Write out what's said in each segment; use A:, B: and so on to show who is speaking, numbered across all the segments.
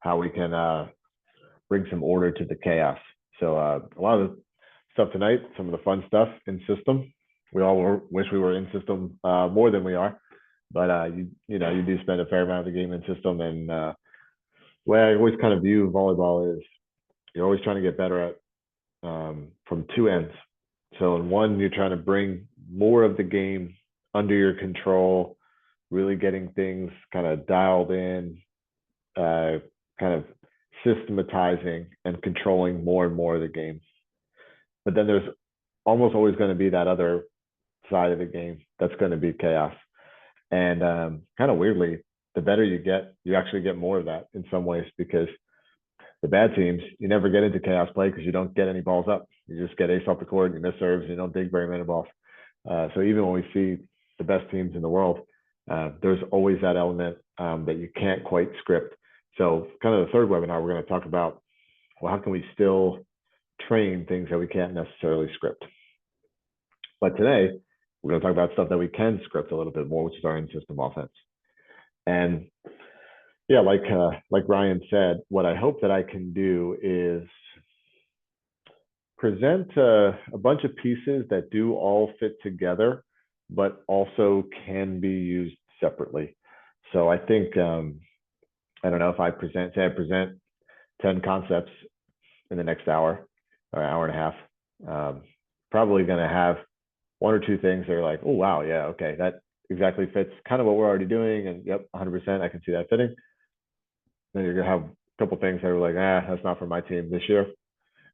A: how we can bring some order to the chaos. So a lot of the stuff tonight, some of the fun stuff in system. We all wish we were in system more than we are, but you do spend a fair amount of the game in system. And the way I always kind of view volleyball is you're always trying to get better at from two ends. So in one, you're trying to bring more of the game under your control, really getting things kind of dialed in, kind of systematizing and controlling more and more of the game. But then there's almost always going to be that other side of the game that's going to be chaos. And kind of weirdly, the better you get, you actually get more of that in some ways, because the bad teams, you never get into chaos play because you don't get any balls up. You just get ace off the court, you miss serves, you don't dig very many balls. So even when we see the best teams in the world, there's always that element that you can't quite script. So kind of the third webinar, we're going to talk about, well, how can we still train things that we can't necessarily script? But today, we're going to talk about stuff that we can script a little bit more, which is our in-system offense. And yeah, like Ryan said, what I hope that I can do is present a bunch of pieces that do all fit together, but also can be used separately. So I think, I don't know, if I present 10 concepts in the next hour or hour and a half, probably going to have one or two things that are like, oh, wow, yeah, okay, that exactly fits kind of what we're already doing. And yep, 100%, I can see that fitting. Then you're going to have a couple things that are like, that's not for my team this year.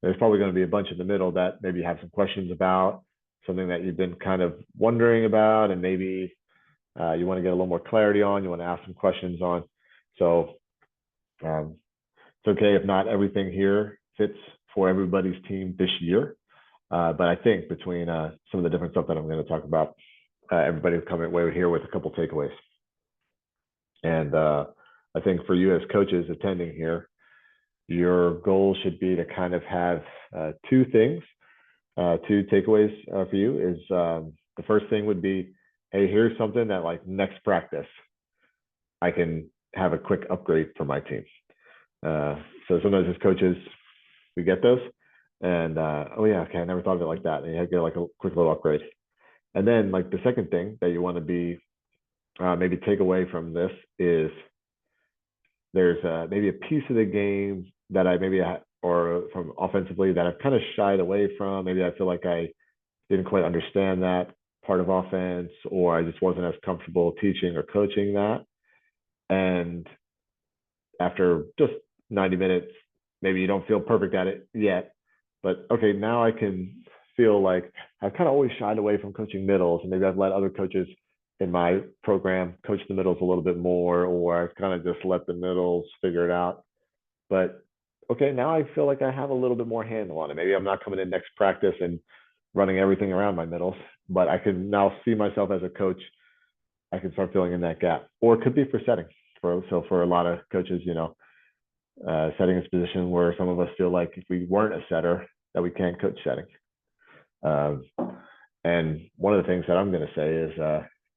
A: There's probably going to be a bunch in the middle that maybe you have some questions about, something that you've been kind of wondering about, and maybe you want to get a little more clarity on, you want to ask some questions on. So it's okay if not everything here fits for everybody's team this year. But I think between some of the different stuff that I'm going to talk about, everybody will come away here with a couple takeaways. And I think for you as coaches attending here, your goal should be to kind of have two things, two takeaways for you. Is the first thing would be, hey, here's something that like next practice, I can have a quick upgrade for my team. So sometimes as coaches, we get those and oh yeah, okay, I never thought of it like that. And you get like a quick little upgrade. And then like the second thing that you want to be maybe take away from this is there's maybe a piece of the game that I maybe or from offensively that I've kind of shied away from. Maybe I feel like I didn't quite understand that part of offense, or I just wasn't as comfortable teaching or coaching that. And after just 90 minutes, maybe you don't feel perfect at it yet, but okay, now I can feel like I've kind of always shied away from coaching middles, and maybe I've let other coaches in my program coach the middles a little bit more, or I've kind of just let the middles figure it out. But okay, now I feel like I have a little bit more handle on it. Maybe I'm not coming in next practice and running everything around my middles, but I can now see myself as a coach. I can start filling in that gap, or it could be for setting. So for a lot of coaches, setting is a position where some of us feel like if we weren't a setter, that we can't coach setting. And one of the things that I'm going to say is,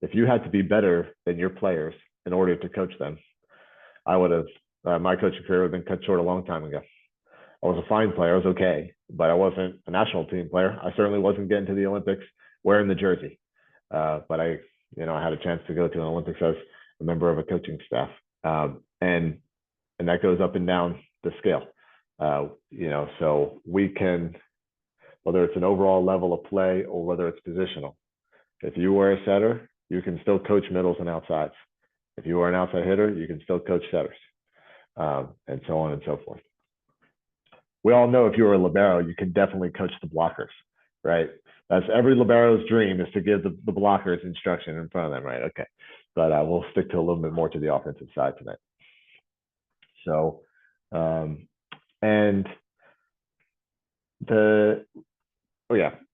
A: if you had to be better than your players in order to coach them, I would have, my coaching career would have been cut short a long time ago. I was a fine player, I was okay, but I wasn't a national team player. I certainly wasn't getting to the Olympics wearing the jersey. But I had a chance to go to an Olympics as a member of a coaching staff. And that goes up and down the scale. So we can, whether it's an overall level of play or whether it's positional, if you were a setter, you can still coach middles and outsides. If you are an outside hitter, you can still coach setters, and so on and so forth. We all know if you were a libero, you can definitely coach the blockers, right? That's every libero's dream, is to give the blockers instruction in front of them, right? Okay, but we'll stick to a little bit more to the offensive side tonight. So, and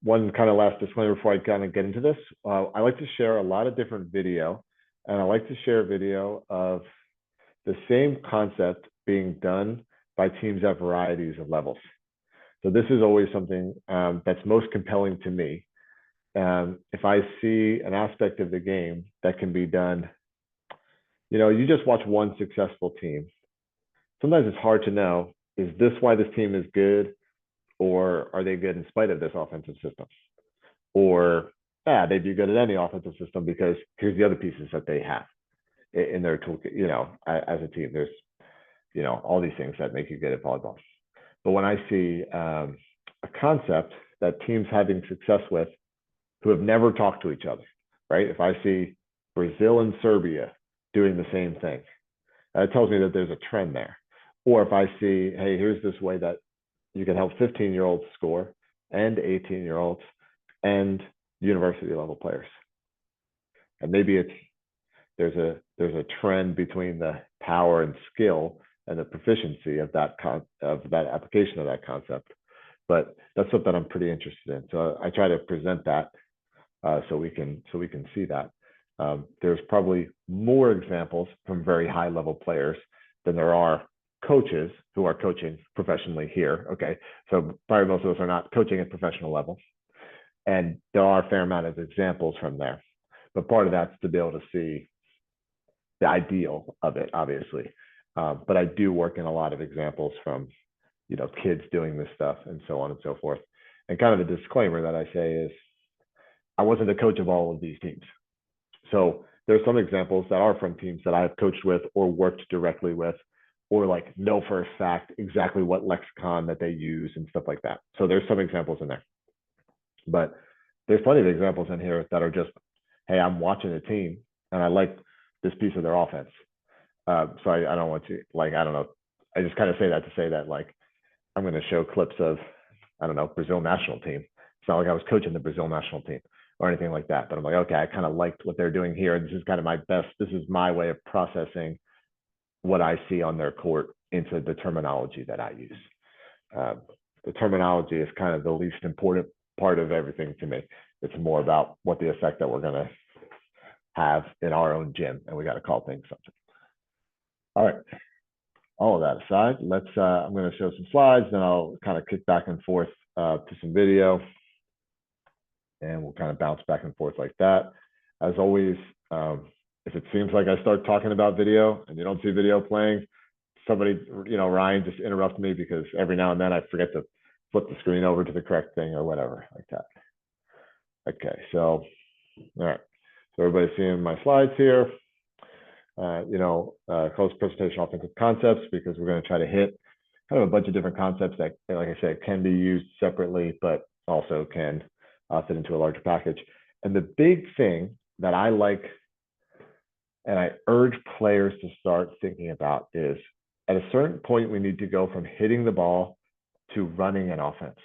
A: one kind of last disclaimer before I kind of get into this. I like to share a lot of different video, and I like to share video of the same concept being done by teams at varieties of levels. So this is always something that's most compelling to me. If I see an aspect of the game that can be done, you just watch one successful team, sometimes it's hard to know, is this why this team is good, or are they good in spite of this offensive system? Or yeah, they'd be good at any offensive system because here's the other pieces that they have in their toolkit. As a team, there's all these things that make you good at volleyball. But when I see a concept that teams having success with who have never talked to each other, right? If I see Brazil and Serbia doing the same thing, that tells me that there's a trend there. Or if I see, hey, here's this way that you can help 15-year-olds score and 18-year-olds and university level players. And maybe there's a trend between the power and skill and the proficiency of that application of that concept. But that's something I'm pretty interested in. So I try to present that so we can see that. There's probably more examples from very high level players than there are coaches who are coaching professionally here. Okay, so probably most of us are not coaching at professional level, and there are a fair amount of examples from there. But part of that's to be able to see the ideal of it, obviously. But I do work in a lot of examples from kids doing this stuff and so on and so forth. And kind of a disclaimer that I say is I wasn't a coach of all of these teams. So there's some examples that are from teams that I've coached with or worked directly with, or like know for a fact exactly what lexicon that they use and stuff like that. So there's some examples in there. But there's plenty of examples in here that are just, hey, I'm watching a team and I like this piece of their offense. So I don't want to, I don't know. I just kind of say that to say that, I'm going to show clips of, I don't know, Brazil national team. It's not like I was coaching the Brazil national team or anything like that. But I'm like, okay, I kind of liked what they're doing here. This is kind of this is my way of processing what I see on their court into the terminology that I use. The terminology is kind of the least important part of everything to me. It's more about what the effect that we're going to have in our own gym, and we got to call things something. All right. All of that aside, I'm going to show some slides, then I'll kind of kick back and forth to some video, and we'll kind of bounce back and forth like that. As always, if it seems like I start talking about video and you don't see video playing, somebody, Ryan, just interrupt me, because every now and then I forget to flip the screen over to the correct thing or whatever like that. Okay, so, all right. So everybody's seeing my slides here. Close presentation offensive concepts, because we're going to try to hit kind of a bunch of different concepts that, like I said, can be used separately, but also can fit into a larger package. And the big thing that I like, and I urge players to start thinking about, is at a certain point, we need to go from hitting the ball to running an offense.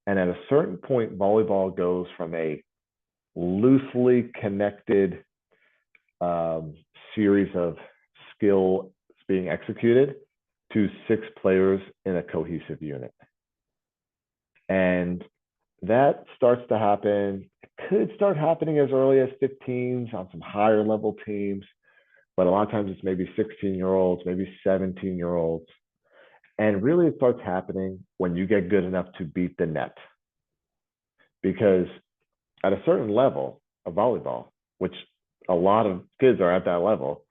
A: And at a certain point, volleyball goes from a loosely connected series of skills being executed to 6 players in a cohesive unit. And that starts to happen. It could start happening as early as 15s on some higher level teams, but a lot of times it's maybe 16-year-olds, maybe 17-year-olds. And really it starts happening when you get good enough to beat the net. Because at a certain level of volleyball, which a lot of kids are at that level,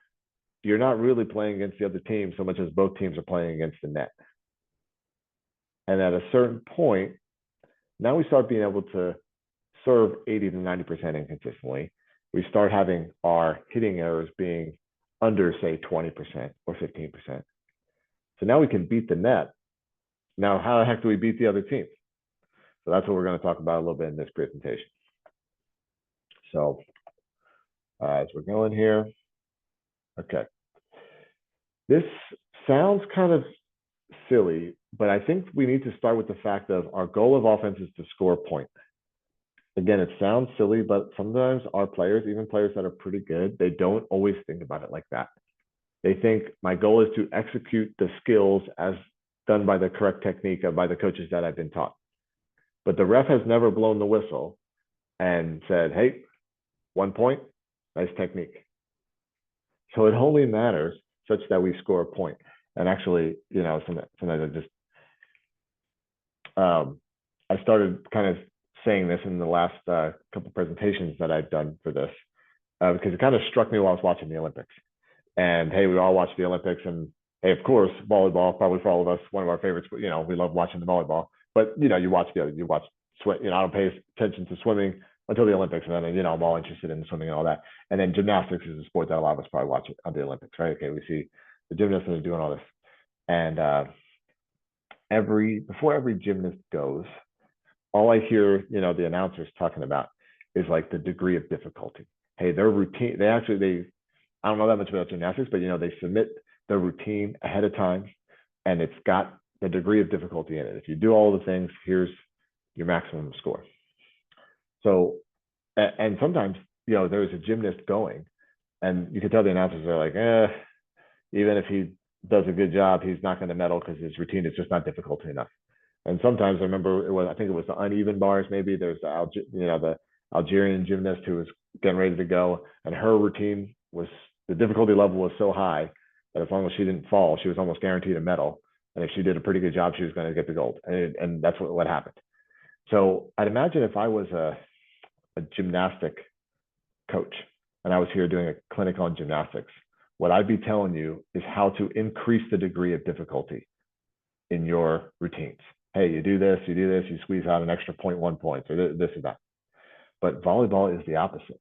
A: you're not really playing against the other team so much as both teams are playing against the net. And at a certain point, now we start being able to serve 80 to 90% inconsistently. We start having our hitting errors being under, say, 20% or 15%. So now we can beat the net. Now, how the heck do we beat the other team? So that's what we're going to talk about a little bit in this presentation. So as we're going here, okay. This sounds kind of silly, but I think we need to start with the fact of our goal of offense is to score a point. Again, it sounds silly, but sometimes our players, even players that are pretty good, they don't always think about it like that. They think my goal is to execute the skills as done by the correct technique by the coaches that I've been taught. But the ref has never blown the whistle and said, hey, 1 point, nice technique. So it only matters such that we score a point. And actually, sometimes I just, I started kind of saying this in the last couple of presentations that I've done for this, because it kind of struck me while I was watching the Olympics. And hey, we all watch the Olympics, and Hey, of course, volleyball, probably for all of us, one of our favorites. You know, we love watching the volleyball. But you know, you watch swim. You know, I don't pay attention to swimming until the Olympics, and then you know I'm all interested in swimming and all that. And then gymnastics is a sport that a lot of us probably watch on the Olympics, right? Okay, we see the gymnasts are doing all this, and every before every gymnast goes, all I hear, you know, the announcers talking about is like the degree of difficulty. Hey, their routine, they I don't know that much about gymnastics, but you know, they submit their routine ahead of time and it's got the degree of difficulty in it. If you do all the things, here's your maximum score. So, and sometimes, you know, there's a gymnast going and you can tell the announcers are like, even if he does a good job, he's not going to medal because his routine is just not difficult enough. And sometimes I remember I think it was the uneven bars. Maybe there's the Algerian gymnast who was getting ready to go, and her routine was the difficulty level was so high that as long as she didn't fall, she was almost guaranteed a medal. And if she did a pretty good job, she was going to get the gold. And that's what happened. So I'd imagine if I was a gymnastic coach and I was here doing a clinic on gymnastics, what I'd be telling you is how to increase the degree of difficulty in your routines. Hey, you do this, you squeeze out an extra 0.1 points or this or that. But volleyball is the opposite.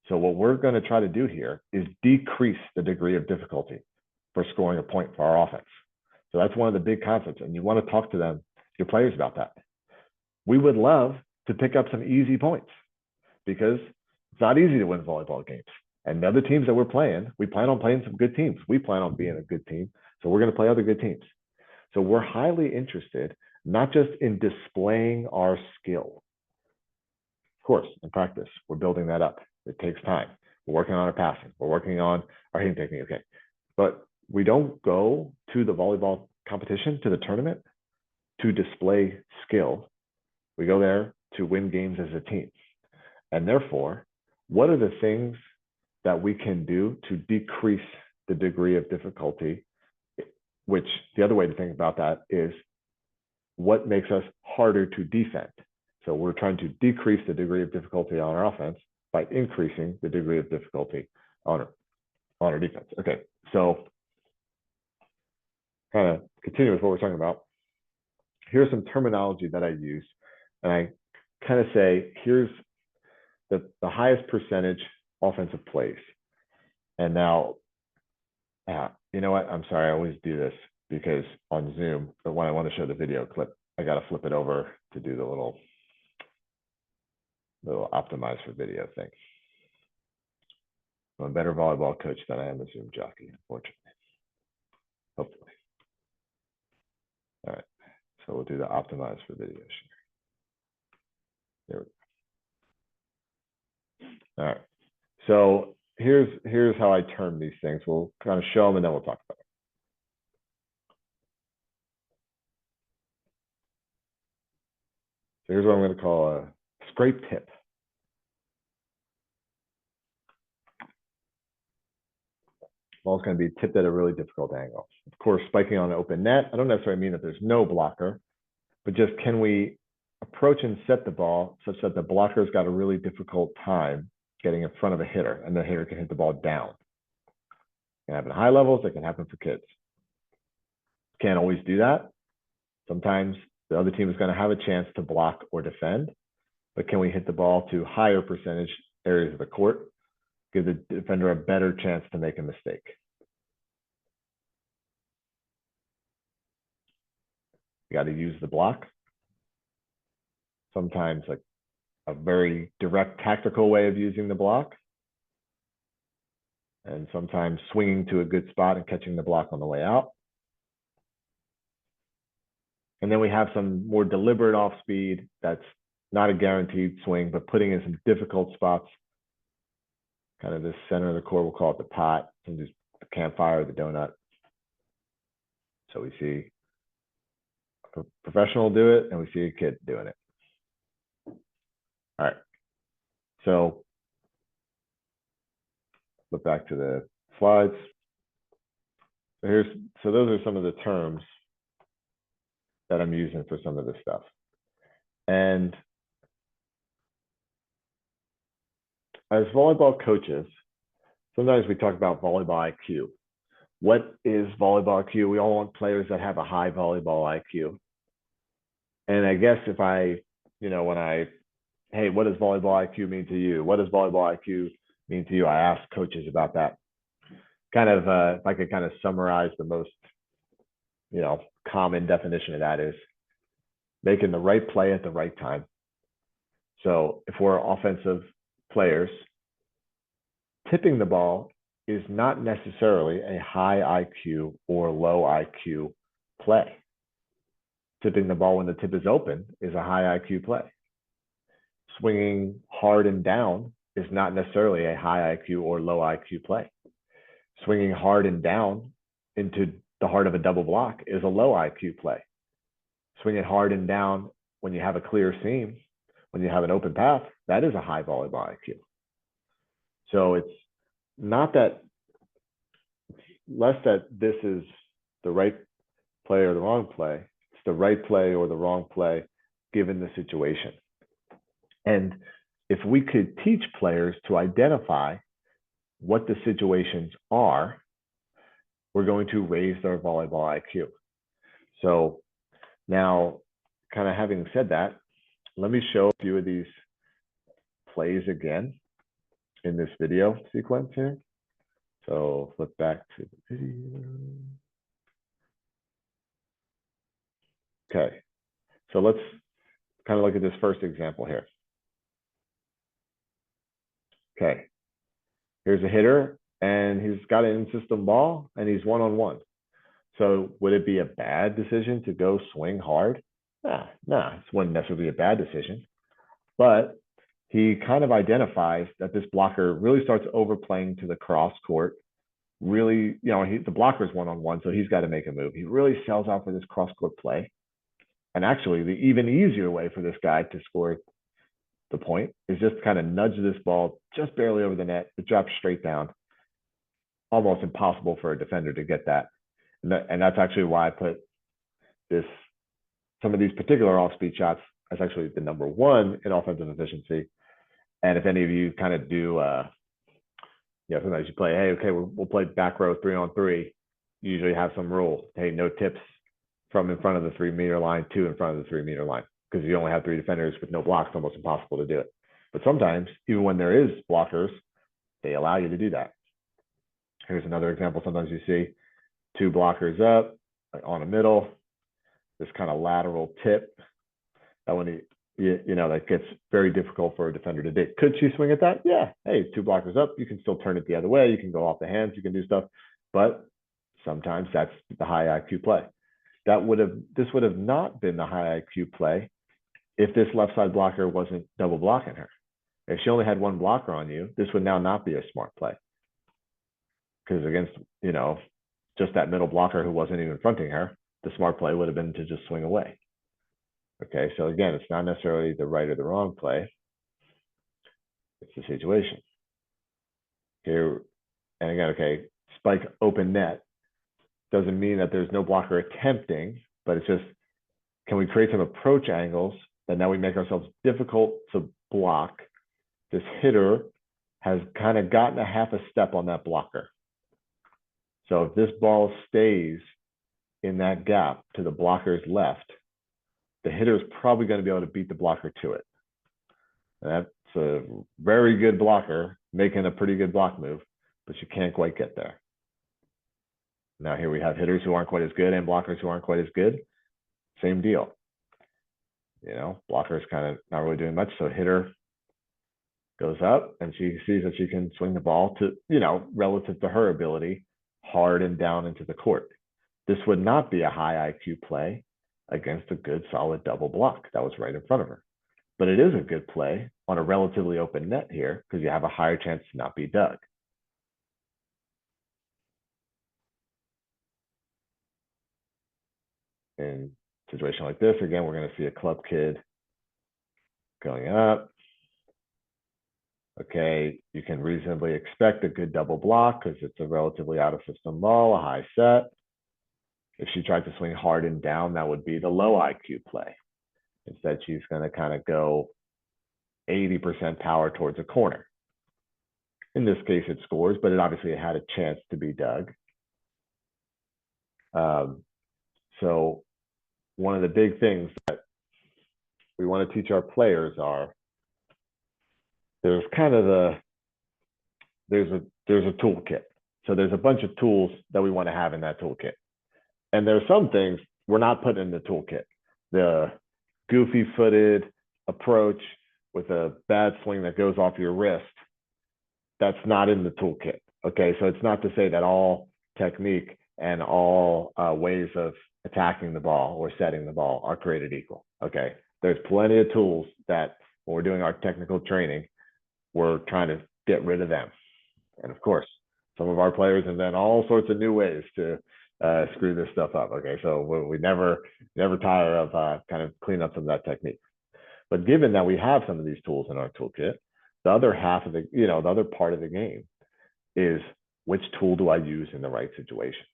A: So what we're going to try to do here is decrease the degree of difficulty for scoring a point for our offense. So that's one of the big concepts. And you want to talk to them, your players, about that. We would love to pick up some easy points because it's not easy to win volleyball games. And the other teams that we're playing, we plan on playing some good teams. We plan on being a good team. So we're going to play other good teams. So we're highly interested, not just in displaying our skill. Of course, in practice, we're building that up. It takes time. We're working on our passing. We're working on our hitting technique. Okay. But we don't go to the volleyball competition, to the tournament, to display skill. We go there to win games as a team. And therefore, what are the things that we can do to decrease the degree of difficulty? Which the other way to think about that is what makes us harder to defend. So we're trying to decrease the degree of difficulty on our offense by increasing the degree of difficulty on our defense. Okay, so kind of continue with what we're talking about. Here's some terminology that I use, and I kind of say, here's the highest percentage offensive plays. And now, you know what? I'm sorry, I always do this because on Zoom, but when I want to show the video clip, I got to flip it over to do the little optimize for video thing. I'm a better volleyball coach than I am a Zoom jockey, unfortunately. Hopefully. All right. So we'll do the optimize for video share. There we go. All right. So here's how I term these things. We'll kind of show them and then we'll talk about it. So here's what I'm going to call a scrape tip. Ball's going to be tipped at a really difficult angle. Of course, spiking on an open net, I don't necessarily mean that there's no blocker, but just can we approach and set the ball such that the blocker's got a really difficult time getting in front of a hitter and the hitter can hit the ball down. It can happen at high levels, it can happen for kids. Can't always do that. Sometimes the other team is going to have a chance to block or defend, but can we hit the ball to higher percentage areas of the court, give the defender a better chance to make a mistake? You got to use the block. Sometimes like a very direct tactical way of using the block, and sometimes swinging to a good spot and catching the block on the way out. And then we have some more deliberate off speed that's not a guaranteed swing, but putting in some difficult spots, kind of the center of the court, we'll call it the pot, and just the campfire, the donut. So we see a professional do it and we see a kid doing it. All right. So flip back to the slides. So those are some of the terms that I'm using for some of this stuff. And as volleyball coaches, sometimes we talk about volleyball IQ. what is volleyball IQ? We all want players that have a high volleyball IQ. And I guess if I, when I, hey, what does volleyball IQ mean to you? What does volleyball IQ mean to you? I ask coaches about that. Kind of, if I could kind of summarize the most, common definition of that is making the right play at the right time. So if we're offensive players, tipping the ball is not necessarily a high IQ or low IQ play. Tipping the ball when the tip is open is a high IQ play. Swinging hard and down is not necessarily a high IQ or low IQ play. Swinging hard and down into the heart of a double block is a low IQ play. Swinging hard and down when you have a clear seam, when you have an open path, that is a high volleyball IQ. So it's not that, less that this is the right play or the wrong play. It's the right play or the wrong play given the situation. And if we could teach players to identify what the situations are, we're going to raise their volleyball IQ. So now, kind of having said that, let me show a few of these plays again in this video sequence here. So flip back to the video. Okay, so let's kind of look at this first example here. Okay, here's a hitter, and he's got an in-system ball, and he's one-on-one. So would it be a bad decision to go swing hard? Nah, it wouldn't necessarily be a bad decision. But he kind of identifies that this blocker really starts overplaying to the cross court. Really, the blocker's one-on-one, so he's got to make a move. He really sells out for this cross court play. And actually, the even easier way for this guy to score the point is just kind of nudge this ball just barely over the net. It drops straight down. Almost impossible for a defender to get that. And that's actually why I put some of these particular off-speed shots as actually the number one in offensive efficiency. And if any of you kind of do, sometimes you play, hey, okay, we'll play back row 3-on-3. You usually have some rule. Hey, no tips from in front of the 3-meter line to in front of the 3-meter line, because you only have 3 defenders with no blocks. It's almost impossible to do it. But sometimes, even when there is blockers, they allow you to do that. Here's another example. Sometimes you see 2 blockers up on a middle, this kind of lateral tip. That when that gets very difficult for a defender to do. Could she swing at that? Yeah. Hey, 2 blockers up, you can still turn it the other way. You can go off the hands. You can do stuff. But sometimes that's the high IQ play. This would have not been the high IQ play if this left side blocker wasn't double blocking her. If she only had 1 blocker on you, this would now not be a smart play. Because against, just that middle blocker who wasn't even fronting her, the smart play would have been to just swing away. Okay, so again, it's not necessarily the right or the wrong play. It's the situation. Here, and again, okay, spike open net doesn't mean that there's no blocker attempting, but it's just, can we create some approach angles that now we make ourselves difficult to block? This hitter has kind of gotten a half a step on that blocker. So if this ball stays in that gap to the blocker's left, the hitter is probably going to be able to beat the blocker to it. And that's a very good blocker making a pretty good block move, but you can't quite get there. Now here we have hitters who aren't quite as good and blockers who aren't quite as good. Same deal. Blocker's kind of not really doing much. So hitter goes up and she sees that she can swing the ball to, relative to her ability, hard and down into the court. This would not be a high IQ play against a good solid double block that was right in front of her. But it is a good play on a relatively open net here because you have a higher chance to not be dug. In a situation like this, again, we're going to see a club kid going up. Okay, you can reasonably expect a good double block because it's a relatively out of system ball, a high set. If she tried to swing hard and down, that would be the low IQ play. Instead, she's going to kind of go 80% power towards a corner. In this case, it scores, but it obviously had a chance to be dug. Um, so one of the big things that we want to teach our players are there's kind of there's a toolkit. So there's a bunch of tools that we want to have in that toolkit. And there's some things we're not putting in the toolkit. The goofy footed approach with a bad swing that goes off your wrist, that's not in the toolkit. Okay, so it's not to say that all technique and all ways of attacking the ball or setting the ball are created equal. Okay, there's plenty of tools that when we're doing our technical training, we're trying to get rid of them. And of course, some of our players invent all sorts of new ways to screw this stuff up. Okay, so we never tire of kind of clean up some of that technique. But given that we have some of these tools in our toolkit, the other half of the other part of the game is which tool do I use in the right situation.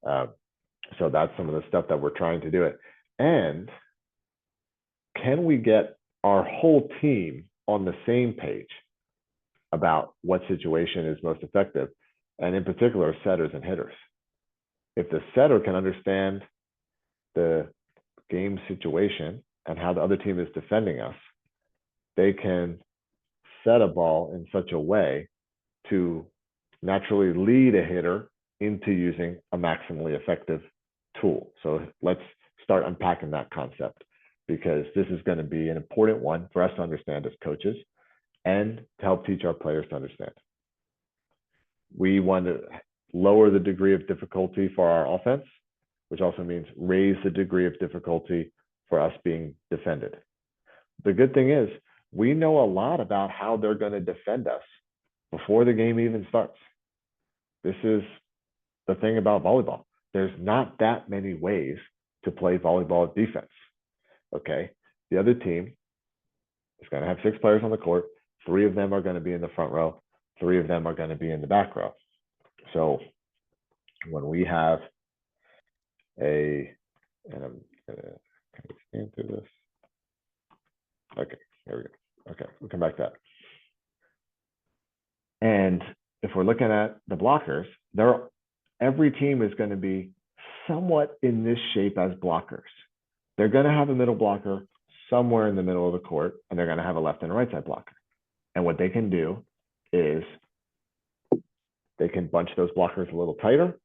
A: So that's some of the stuff that we're trying to do it. And can we get our whole team on the same page about what situation is most effective, and in particular, setters and hitters? If the setter can understand the game situation and how the other team is defending us, they can set a ball in such a way to naturally lead a hitter into using a maximally effective tool. So let's start unpacking that concept, because this is going to be an important one for us to understand as coaches and to help teach our players to understand. We want to lower the degree of difficulty for our offense, which also means raise the degree of difficulty for us being defended. The good thing is we know a lot about how they're going to defend us before the game even starts. This is the thing about volleyball. There's not that many ways to play volleyball defense. Okay, the other team is going to have 6 players on the court. 3 of them are going to be in the front row. 3 of them are going to be in the back row. So when we have and I'm going to kind of scan through this. Okay, here we go. Okay, we'll come back to that. And if we're looking at the blockers, every team is going to be somewhat in this shape as blockers. They're going to have a middle blocker somewhere in the middle of the court, and they're going to have a left and a right side blocker. And what they can do is they can bunch those blockers a little tighter,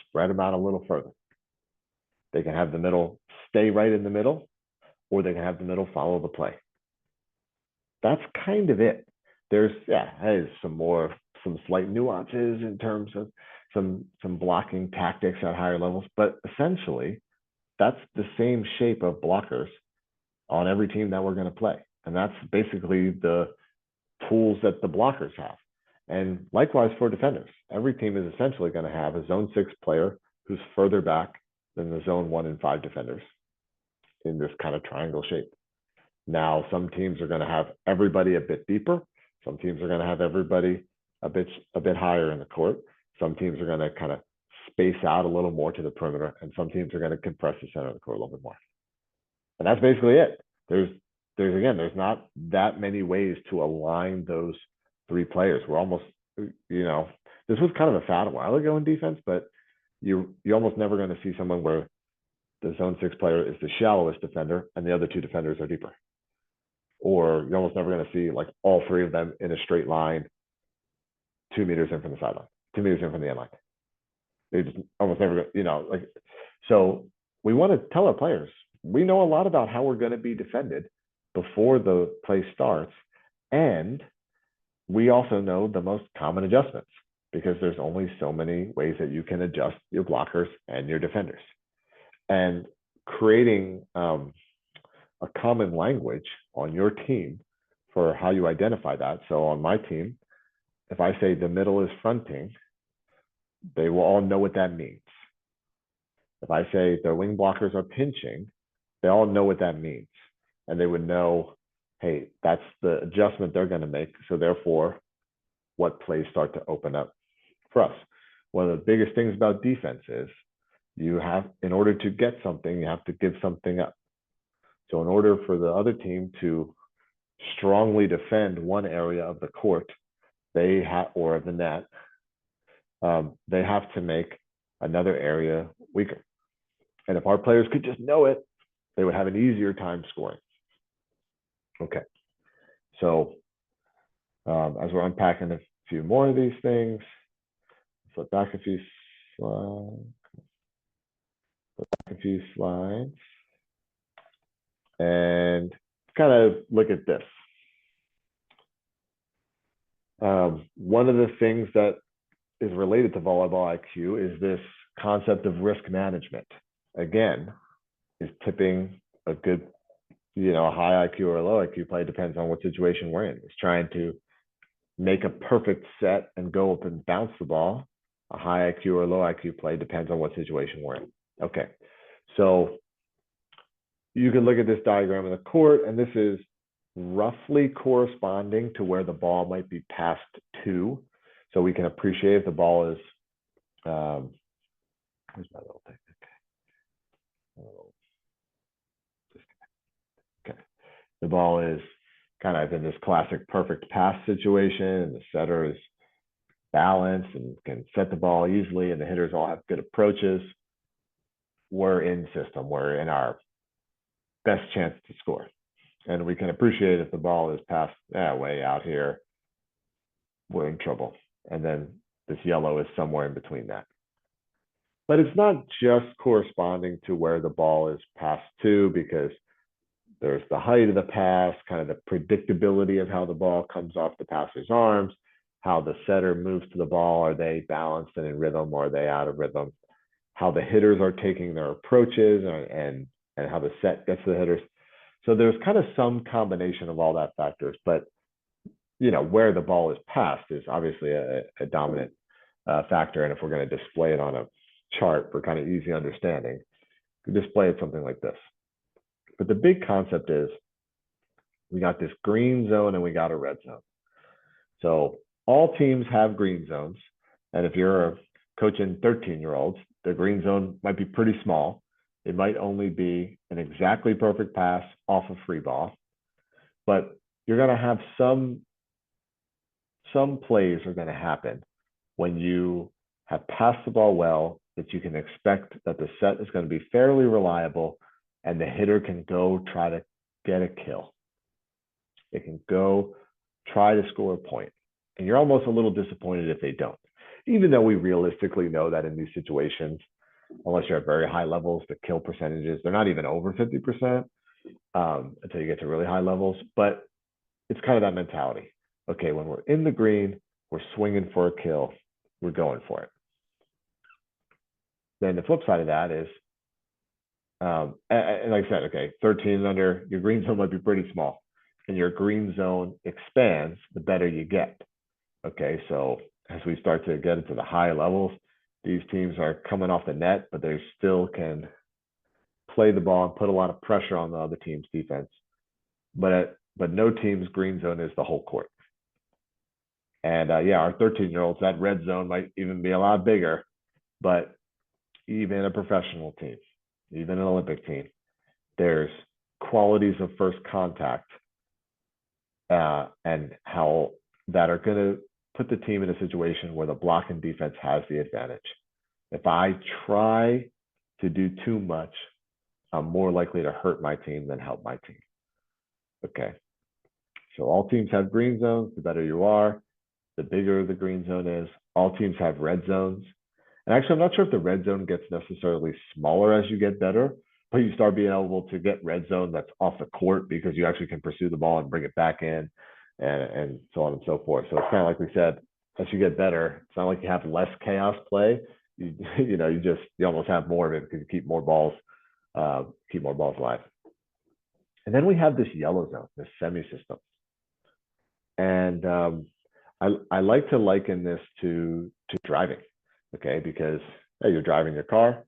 A: spread them out a little further. They can have the middle stay right in the middle, or they can have the middle follow the play. That's kind of it. There's some slight nuances in terms of some blocking tactics at higher levels, but essentially that's the same shape of blockers on every team that we're going to play. And that's basically the tools that the blockers have. And likewise for defenders, every team is essentially going to have a zone 6 player who's further back than the zone 1 and 5 defenders in this kind of triangle shape. Now, some teams are going to have everybody a bit deeper. Some teams are going to have everybody a bit higher in the court. Some teams are going to kind of space out a little more to the perimeter, and some teams are going to compress the center of the court a little bit more. And that's basically it. There's not that many ways to align those 3 players. We're almost, this was kind of a fad a while ago in defense, but you're almost never going to see someone where the zone 6 player is the shallowest defender and the other 2 defenders are deeper. Or you're almost never going to see like all 3 of them in a straight line 2 meters in from the sideline, 2 meters in from the end line. They just almost never, so we want to tell our players, we know a lot about how we're going to be defended before the play starts. And we also know the most common adjustments, because there's only so many ways that you can adjust your blockers and your defenders. And creating a common language on your team for how you identify that. So on my team, if I say the middle is fronting, they will all know what that means. If I say the wing blockers are pinching, they all know what that means. And they would know, hey, that's the adjustment they're going to make. So therefore, what plays start to open up for us. One of the biggest things about defense is in order to get something, you have to give something up. So in order for the other team to strongly defend one area of the court, or the net, they have to make another area weaker. And if our players could just know it, they would have an easier time scoring. Okay, so as we're unpacking a few more of these things, flip back a few slides. And kind of look at this. One of the things that is related to volleyball IQ is this concept of risk management. Again, is tipping a good, a high IQ or a low IQ play, depends on what situation we're in. It's trying to make a perfect set and go up and bounce the ball. A high IQ or low IQ play depends on what situation we're in. Okay, so you can look at this diagram of the court, and this is roughly corresponding to where the ball might be passed to. So we can appreciate if the ball is, where's my little thing? Okay. The ball is kind of in this classic perfect pass situation, and the setter is balanced and can set the ball easily, and the hitters all have good approaches. We're in system. We're in our best chance to score. And we can appreciate if the ball is passed way out here, we're in trouble. And then this yellow is somewhere in between that. But it's not just corresponding to where the ball is passed to, because there's the height of the pass, kind of the predictability of how the ball comes off the passer's arms, how the setter moves to the ball. Are they balanced and in rhythm, or are they out of rhythm? How the hitters are taking their approaches, and how the set gets to the hitters. So there's kind of some combination of all that factors, but where the ball is passed is obviously a dominant factor. And if we're going to display it on a chart for kind of easy understanding, we display it something like this. But the big concept is we got this green zone and we got a red zone. So all teams have green zones. And if you're coaching 13-year-olds, the green zone might be pretty small. It might only be an exactly perfect pass off a free ball, but you're going to have some plays are going to happen when you have passed the ball well, that you can expect that the set is going to be fairly reliable and the hitter can go try to get a kill. They can go try to score a point. And you're almost a little disappointed if they don't, even though we realistically know that in these situations, unless you're at very high levels, the kill percentages, they're not even over 50% until you get to really high levels. But it's kind of that mentality. Okay, when we're in the green, we're swinging for a kill, we're going for it. Then the flip side of that is, and like I said, okay, 13 under, your green zone might be pretty small, and your green zone expands the better you get. Okay, so as we start to get into the high levels, these teams are coming off the net, but they still can play the ball and put a lot of pressure on the other team's defense. But no team's green zone is the whole court. And our 13-year-olds, that red zone might even be a lot bigger. But even a professional team, even an Olympic team, there's qualities of first contact and how that are going to put the team in a situation where the block and defense has the advantage. If I try to do too much, I'm more likely to hurt my team than help my team. Okay. So all teams have green zones. The better you are, the bigger the green zone is. All teams have red zones. And actually, I'm not sure if the red zone gets necessarily smaller as you get better, but you start being able to get red zone that's off the court because you actually can pursue the ball and bring it back in, and so on and so forth. So it's kind of like we said, as you get better, it's not like you have less chaos play. You almost have more of it because you keep more balls alive. And then we have this yellow zone, this semi-system. And I like to liken this to driving, okay? Because hey, you're driving your car,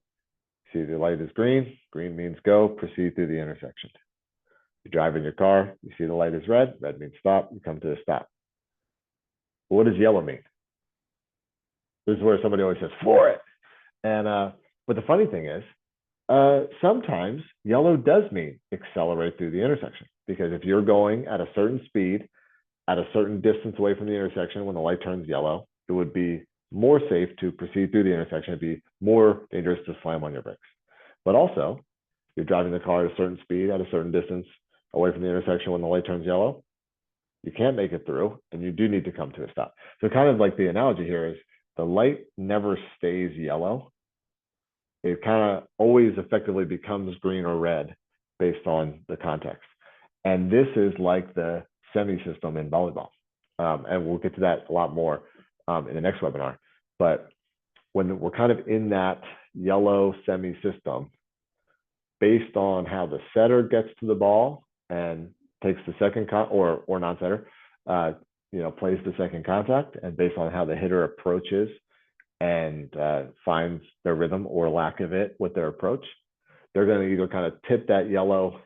A: see the light is green, green means go, proceed through the intersection. You're driving your car, you see the light is red, red means stop, you come to a stop. But what does yellow mean? This is where somebody always says, for it. And but the funny thing is, sometimes yellow does mean accelerate through the intersection, because if you're going at a certain speed, at a certain distance away from the intersection, when the light turns yellow, it would be more safe to proceed through the intersection. It'd be more dangerous to slam on your brakes. But also, you're driving the car at a certain speed at a certain distance away from the intersection when the light turns yellow. You can't make it through, and you do need to come to a stop. So kind of like the analogy here is the light never stays yellow. It kind of always effectively becomes green or red based on the context. And this is like the semi-system in volleyball. And we'll get to that a lot more in the next webinar. But when we're kind of in that yellow semi-system, based on how the setter gets to the ball and takes the second or non-setter, plays the second contact, and based on how the hitter approaches and finds their rhythm or lack of it with their approach, they're going to either kind of tip that yellow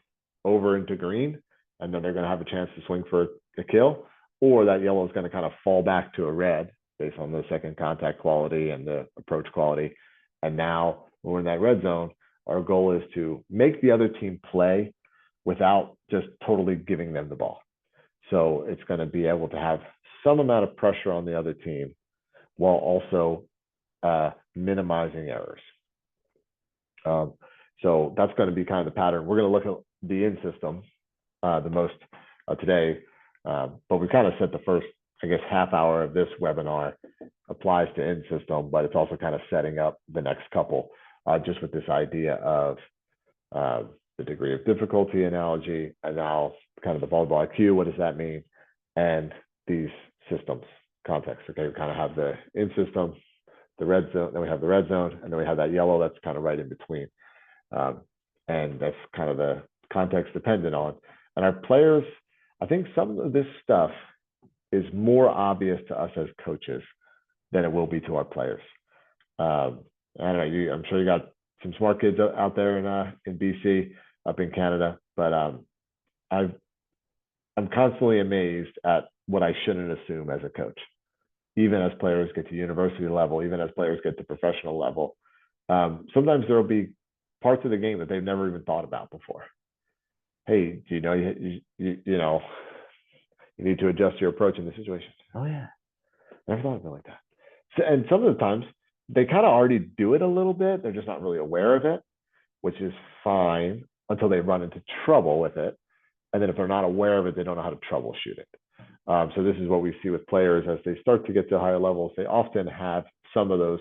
A: over into green, and then they're going to have a chance to swing for a kill, or that yellow is going to kind of fall back to a red based on the second contact quality and the approach quality. And now when we're in that red zone, our goal is to make the other team play without just totally giving them the ball. So it's going to be able to have some amount of pressure on the other team while also minimizing errors. So that's going to be kind of the pattern. We're going to look at the in system the most today, but we kind of set the first, I guess, half hour of this webinar applies to in system, but it's also kind of setting up the next couple just with this idea of the degree of difficulty analogy, and now kind of the volleyball IQ, what does that mean? And these systems context. Okay, we kind of have the in system, the red zone, then we have the red zone, and then we have that yellow that's kind of right in between. And that's kind of the context dependent on. And our players, I think some of this stuff is more obvious to us as coaches than it will be to our players. I don't know, I'm sure you got some smart kids out there in BC, up in Canada, but I'm constantly amazed at what I shouldn't assume as a coach, even as players get to university level, even as players get to professional level. Sometimes there will be parts of the game that they've never even thought about before. Hey, do you know you need to adjust your approach in this situation? Oh yeah, never thought of it like that. So, and some of the times they kind of already do it a little bit. They're just not really aware of it, which is fine until they run into trouble with it. And then if they're not aware of it, they don't know how to troubleshoot it. So this is what we see with players as they start to get to higher levels. They often have some of those,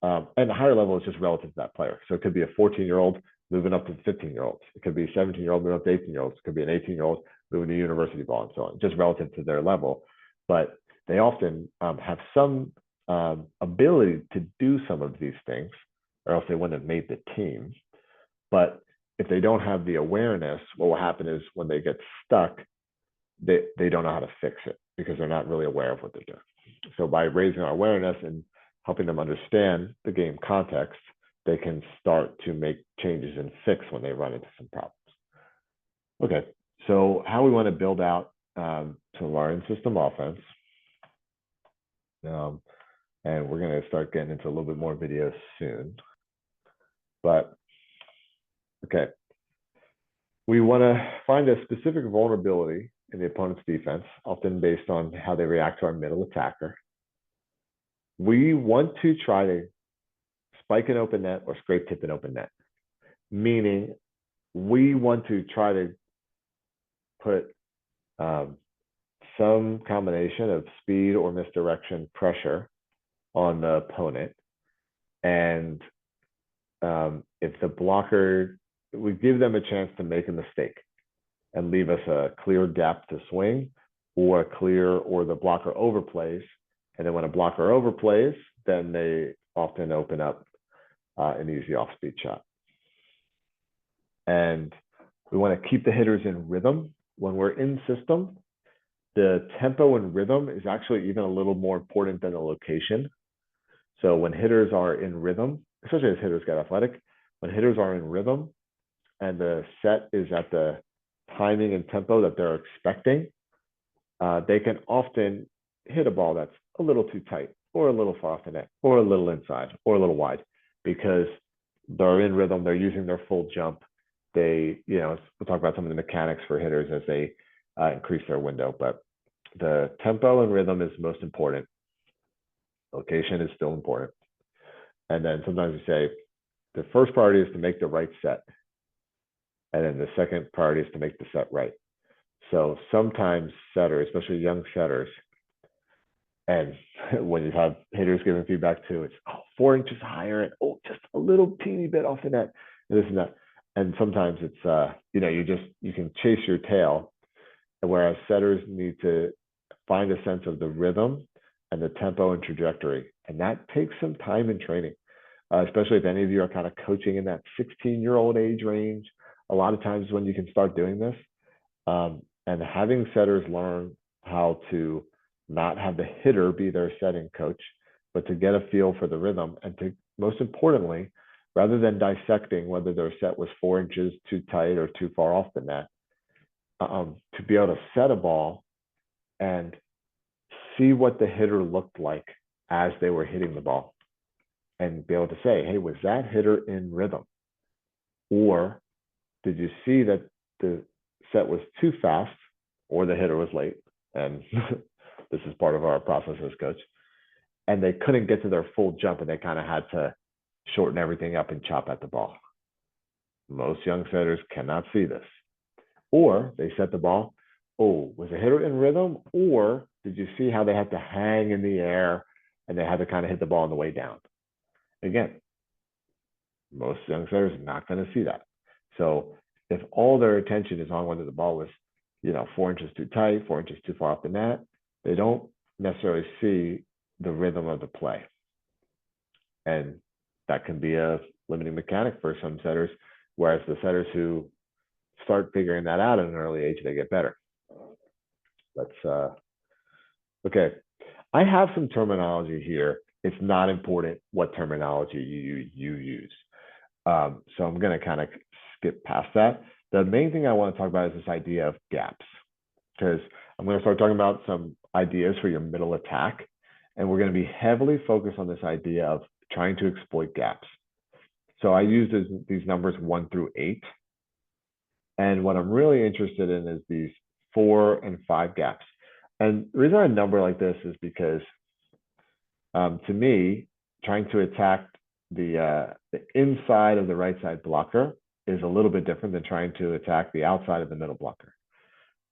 A: and the higher level is just relative to that player. So it could be a 14-year-old moving up to 15-year-olds. It could be a 17-year-old moving up to 18-year-olds. It could be an 18-year-old moving to university ball and so on, just relative to their level. But they often have some ability to do some of these things, or else they wouldn't have made the team. But if they don't have the awareness, what will happen is when they get stuck, they don't know how to fix it because they're not really aware of what they're doing. So by raising our awareness and helping them understand the game context, they can start to make changes and fix when they run into some problems. Okay, so how we want to build out some of our in-system offense. And we're going to start getting into a little bit more videos soon. But, okay. We want to find a specific vulnerability in the opponent's defense, often based on how they react to our middle attacker. We want to try to spike an open net or scrape tip an open net, meaning we want to try to put some combination of speed or misdirection pressure on the opponent. And if the blocker, we give them a chance to make a mistake and leave us a clear gap to swing, or the blocker overplays. And then when a blocker overplays, then they often open up an easy off-speed shot. And we want to keep the hitters in rhythm. When we're in system, the tempo and rhythm is actually even a little more important than the location. So when hitters are in rhythm, especially as hitters get athletic, when hitters are in rhythm and the set is at the timing and tempo that they're expecting, they can often hit a ball that's a little too tight or a little far off the net or a little inside or a little wide because they're in rhythm, they're using their full jump. We'll talk about some of the mechanics for hitters as they increase their window, but the tempo and rhythm is most important. Location is still important. And then sometimes we say the first priority is to make the right set. And then the second priority is to make the set right. So sometimes setters, especially young setters, and when you have hitters giving feedback too, it's 4 inches higher and just a little teeny bit off the net, and this and that. And sometimes it's you can chase your tail, whereas setters need to find a sense of the rhythm and the tempo and trajectory, and that takes some time and training. Especially if any of you are kind of coaching in that 16-year-old age range, a lot of times when you can start doing this, and having setters learn how to not have the hitter be their setting coach, but to get a feel for the rhythm, and to, most importantly, rather than dissecting whether their set was 4 inches too tight or too far off the net, to be able to set a ball and see what the hitter looked like as they were hitting the ball, and be able to say, hey, was that hitter in rhythm? Or did you see that the set was too fast or the hitter was late? And this is part of our process as coach. And they couldn't get to their full jump, and they kind of had to shorten everything up and chop at the ball. Most young setters cannot see this. Or they set the ball, was the hitter in rhythm? Or did you see how they had to hang in the air and they had to kind of hit the ball on the way down? Again, most young setters are not going to see that. So if all their attention is on whether the ball was, 4 inches too tight, 4 inches too far off the net, they don't necessarily see the rhythm of the play. And that can be a limiting mechanic for some setters, whereas the setters who start figuring that out at an early age, they get better. Okay. I have some terminology here. It's not important what terminology you use. So I'm going to kind of skip past that. The main thing I want to talk about is this idea of gaps, because I'm going to start talking about some ideas for your middle attack. And we're going to be heavily focused on this idea of trying to exploit gaps. So I use these numbers 1 through 8. And what I'm really interested in is these 4 and 5 gaps. And the reason I number like this is because to me, trying to attack the inside of the right side blocker is a little bit different than trying to attack the outside of the middle blocker.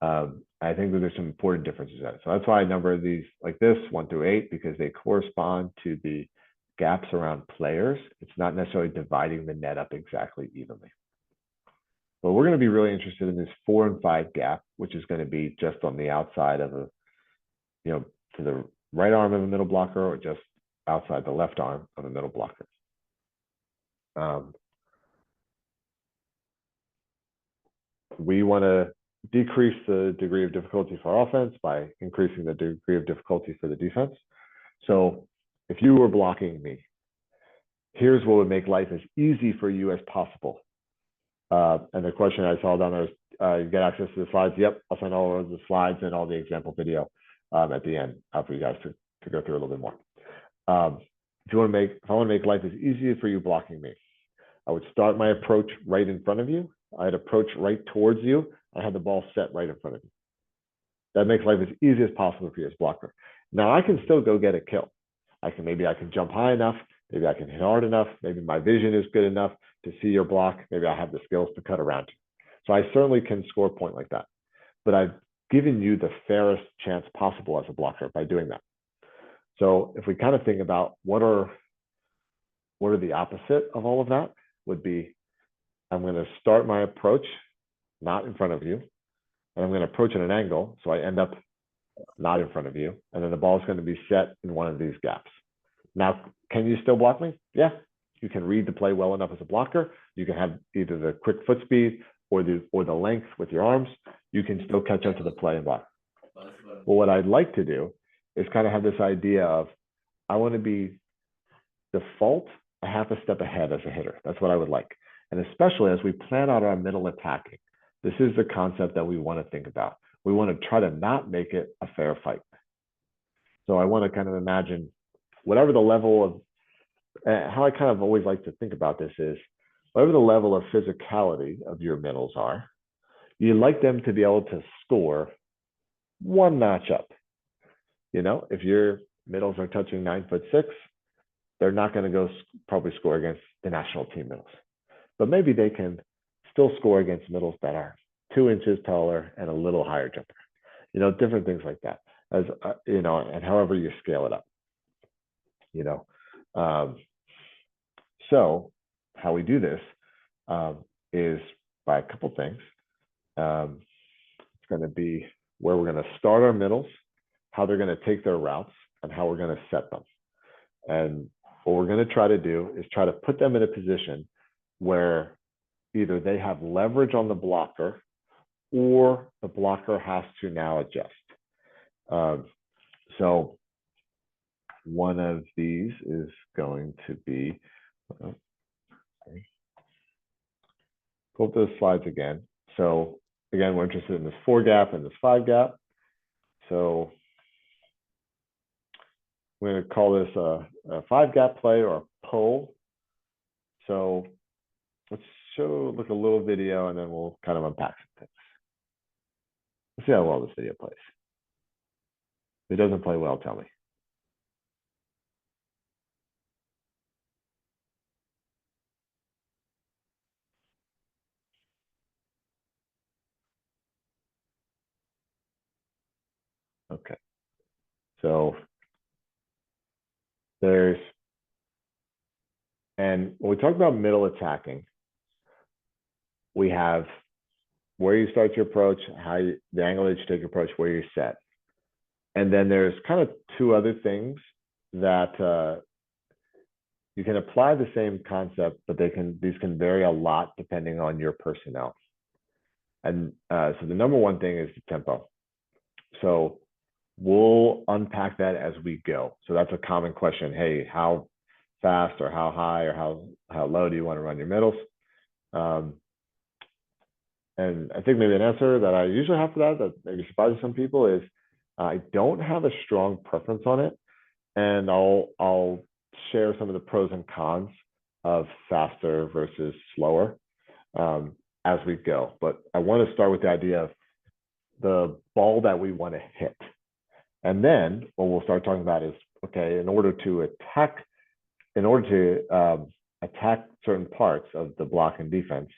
A: I think that there's some important differences in it. So that's why I number these like this, 1 through 8, because they correspond to the gaps around players. It's not necessarily dividing the net up exactly evenly. But we're going to be really interested in this 4 and 5 gap, which is going to be just on the outside of to the right arm of a middle blocker, or just outside the left arm of a middle blocker. We want to decrease the degree of difficulty for our offense by increasing the degree of difficulty for the defense. So if you were blocking me, here's what would make life as easy for you as possible. And the question I saw down there is, you get access to the slides? Yep, I'll send all of the slides and all the example video at the end for you guys to go through a little bit more. If I want to make life as easy for you blocking me, I would start my approach right in front of you. I'd approach right towards you. I had the ball set right in front of you. That makes life as easy as possible for you as blocker. Now I can still go get a kill. Maybe I can jump high enough. Maybe I can hit hard enough. Maybe my vision is good enough to see your block. Maybe I have the skills to cut around you. So I certainly can score a point like that. But I've given you the fairest chance possible as a blocker by doing that. So if we kind of think about what are the opposite of all of that, would be, I'm going to start my approach not in front of you, and I'm going to approach at an angle, so I end up not in front of you, and then the ball is going to be set in one of these gaps. Now, can you still block me? Yeah, you can read the play well enough as a blocker. You can have either the quick foot speed or the length with your arms. You can still catch up to the play and block. Well, what I'd like to do is kind of have this idea of, I want to be default a half a step ahead as a hitter. That's what I would like. And especially as we plan out our middle attacking, this is the concept that we want to think about. We want to try to not make it a fair fight. So I want to kind of imagine whatever the level of, how I kind of always like to think about this is, whatever the level of physicality of your middles are, you'd like them to be able to score one notch up. If you're middles are touching 9'6", they're not going to go probably score against the national team middles, but maybe they can still score against middles that are 2 inches taller and a little higher jumper. Different things like that. As and however you scale it up. You know, um, so how we do this is by a couple things. It's going to be where we're going to start our middles, how they're going to take their routes, and how we're going to set them. And what we're going to try to do is try to put them in a position where either they have leverage on the blocker or the blocker has to now adjust. So one of these is going to be, pull up those slides again. So again, we're interested in this 4 gap and this 5 gap. So we're going to call this a 5 gap play or a pull. So let's look a little video and then we'll kind of unpack some things. Let's see how well this video plays. If it doesn't play well, tell me. Okay. So and when we talk about middle attacking, we have where you start your approach, the angle that you take your approach, where you're set. And then there's kind of 2 other things that you can apply the same concept, but these can vary a lot depending on your personnel. And so the number one thing is the tempo. So we'll unpack that as we go. So that's a common question. Hey, how fast or how high or how low do you want to run your middles? And I think maybe an answer that I usually have for that maybe surprises some people is I don't have a strong preference on it. And I'll share some of the pros and cons of faster versus slower as we go. But I want to start with the idea of the ball that we want to hit. And then what we'll start talking about is, okay, in order to attack certain parts of the block and defense,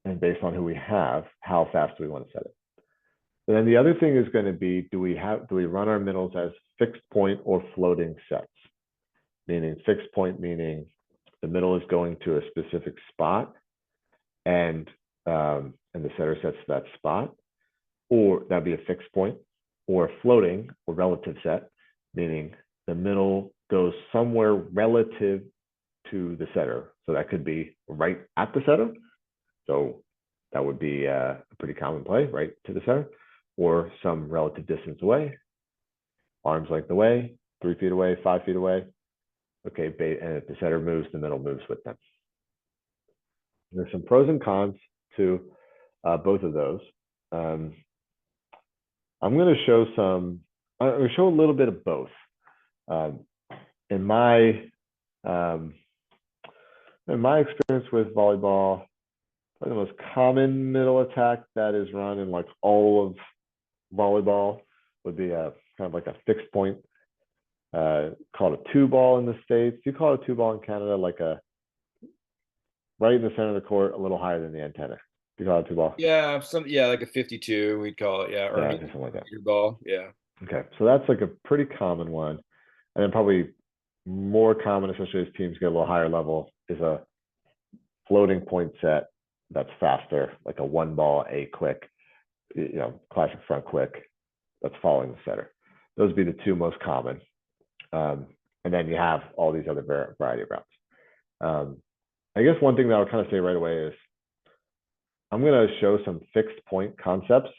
A: and based on who we have, how fast do we want to set it? And then the other thing is going to be, do we run our middles as fixed point or floating sets? Meaning fixed point, meaning the middle is going to a specific spot and the setter sets that spot, or that'd be a fixed point, or a floating or relative set, meaning the middle goes somewhere relative to the setter. So that could be right at the setter. So that would be a pretty common play, right to the center, or some relative distance away, arm's length away, 3 feet away, 5 feet away. Okay, and if the setter moves, the middle moves with them. There's some pros and cons to both of those. I'm going to show a little bit of both. In my experience with volleyball, the most common middle attack that is run in like all of volleyball would be kind of like a fixed point, called a 2-ball in the States. Do you call it a 2-ball in Canada? Like a right in the center of the court, a little higher than the antenna. Do you call it a 2-ball?
B: Yeah, like a 52, we'd call it. Yeah, or
A: Yeah,
B: maybe
A: something like that.
B: your ball. Yeah.
A: Okay, so that's like a pretty common one. And then probably more common, especially as teams get a little higher level, is a floating point set that's faster, like a 1-ball, a quick, classic front quick that's following the setter. Those would be the 2 most common. And then you have all these other variety of routes. I guess one thing that I'll kind of say right away is I'm going to show some fixed point concepts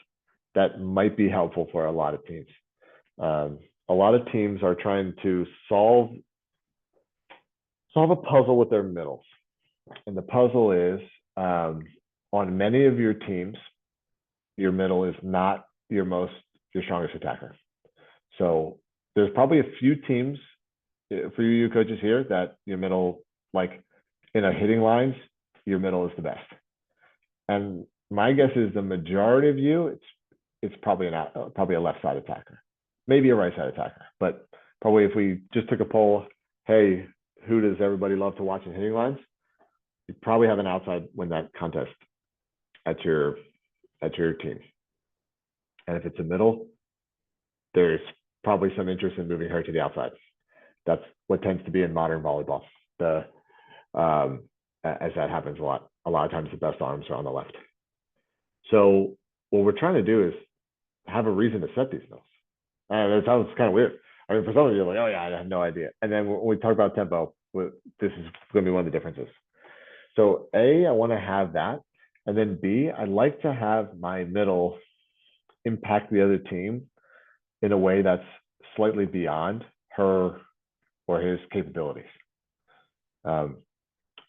A: that might be helpful for a lot of teams. A lot of teams are trying to solve a puzzle with their middles. And the puzzle is on many of your teams, your middle is not your strongest attacker. So there's probably a few teams for you coaches here that your middle, like in a hitting lines, your middle is the best. And my guess is the majority of you, it's probably a left side attacker. maybe a right side attacker, but probably if we just took a poll, hey, who does everybody love to watch in hitting lines? You probably have an outside win that contest at your team. And if it's a middle, there's probably some interest in moving her to the outside. That's what tends to be in modern volleyball. As that happens a lot. A lot of times the best arms are on the left. So what we're trying to do is have a reason to set these mills. That sounds kind of weird. I mean, for some of you, like, oh yeah, I have no idea. And then when we talk about tempo, this is going to be one of the differences. So A, I want to have that. And then B, I'd like to have my middle impact the other team in a way that's slightly beyond her or his capabilities.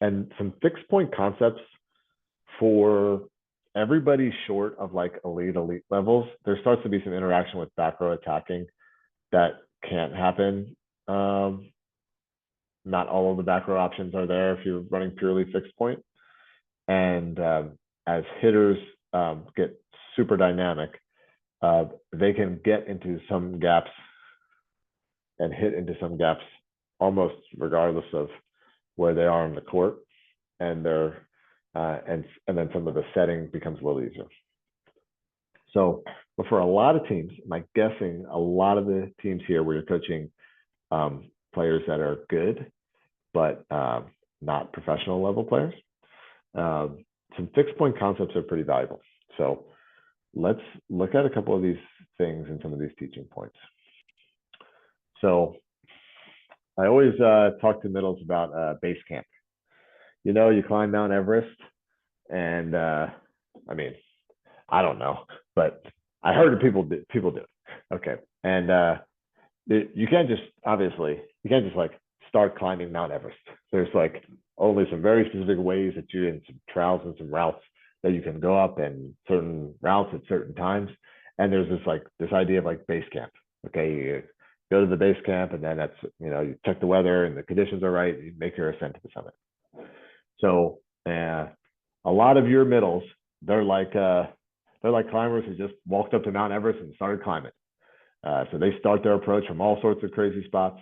A: And some fixed point concepts for everybody short of like elite levels, there starts to be some interaction with back row attacking that can't happen. Not all of the back row options are there if you're running purely fixed point. And as hitters get super dynamic, they can get into some gaps and hit into some gaps almost regardless of where they are on the court, and they're and then some of the setting becomes a little easier. So, but for a lot of teams, I'm guessing a lot of the teams here where you're coaching players that are good, but not professional level players, some fixed point concepts are pretty valuable. So let's look at a couple of these things in some of these teaching points. So I always talk to middles about base camp. You know, you climb Mount Everest, and I mean, I don't know, but I heard people do it. Okay, and you can't just like start climbing Mount Everest. There's like only some very specific ways that you, and some trails and some routes that you can go up, and certain routes at certain times. And there's this idea of like base camp. Okay, you go to the base camp, and then that's, you check the weather and the conditions are right, you make your ascent to the summit. So a lot of your middles, they're like climbers who just walked up to Mount Everest and started climbing. So they start their approach from all sorts of crazy spots,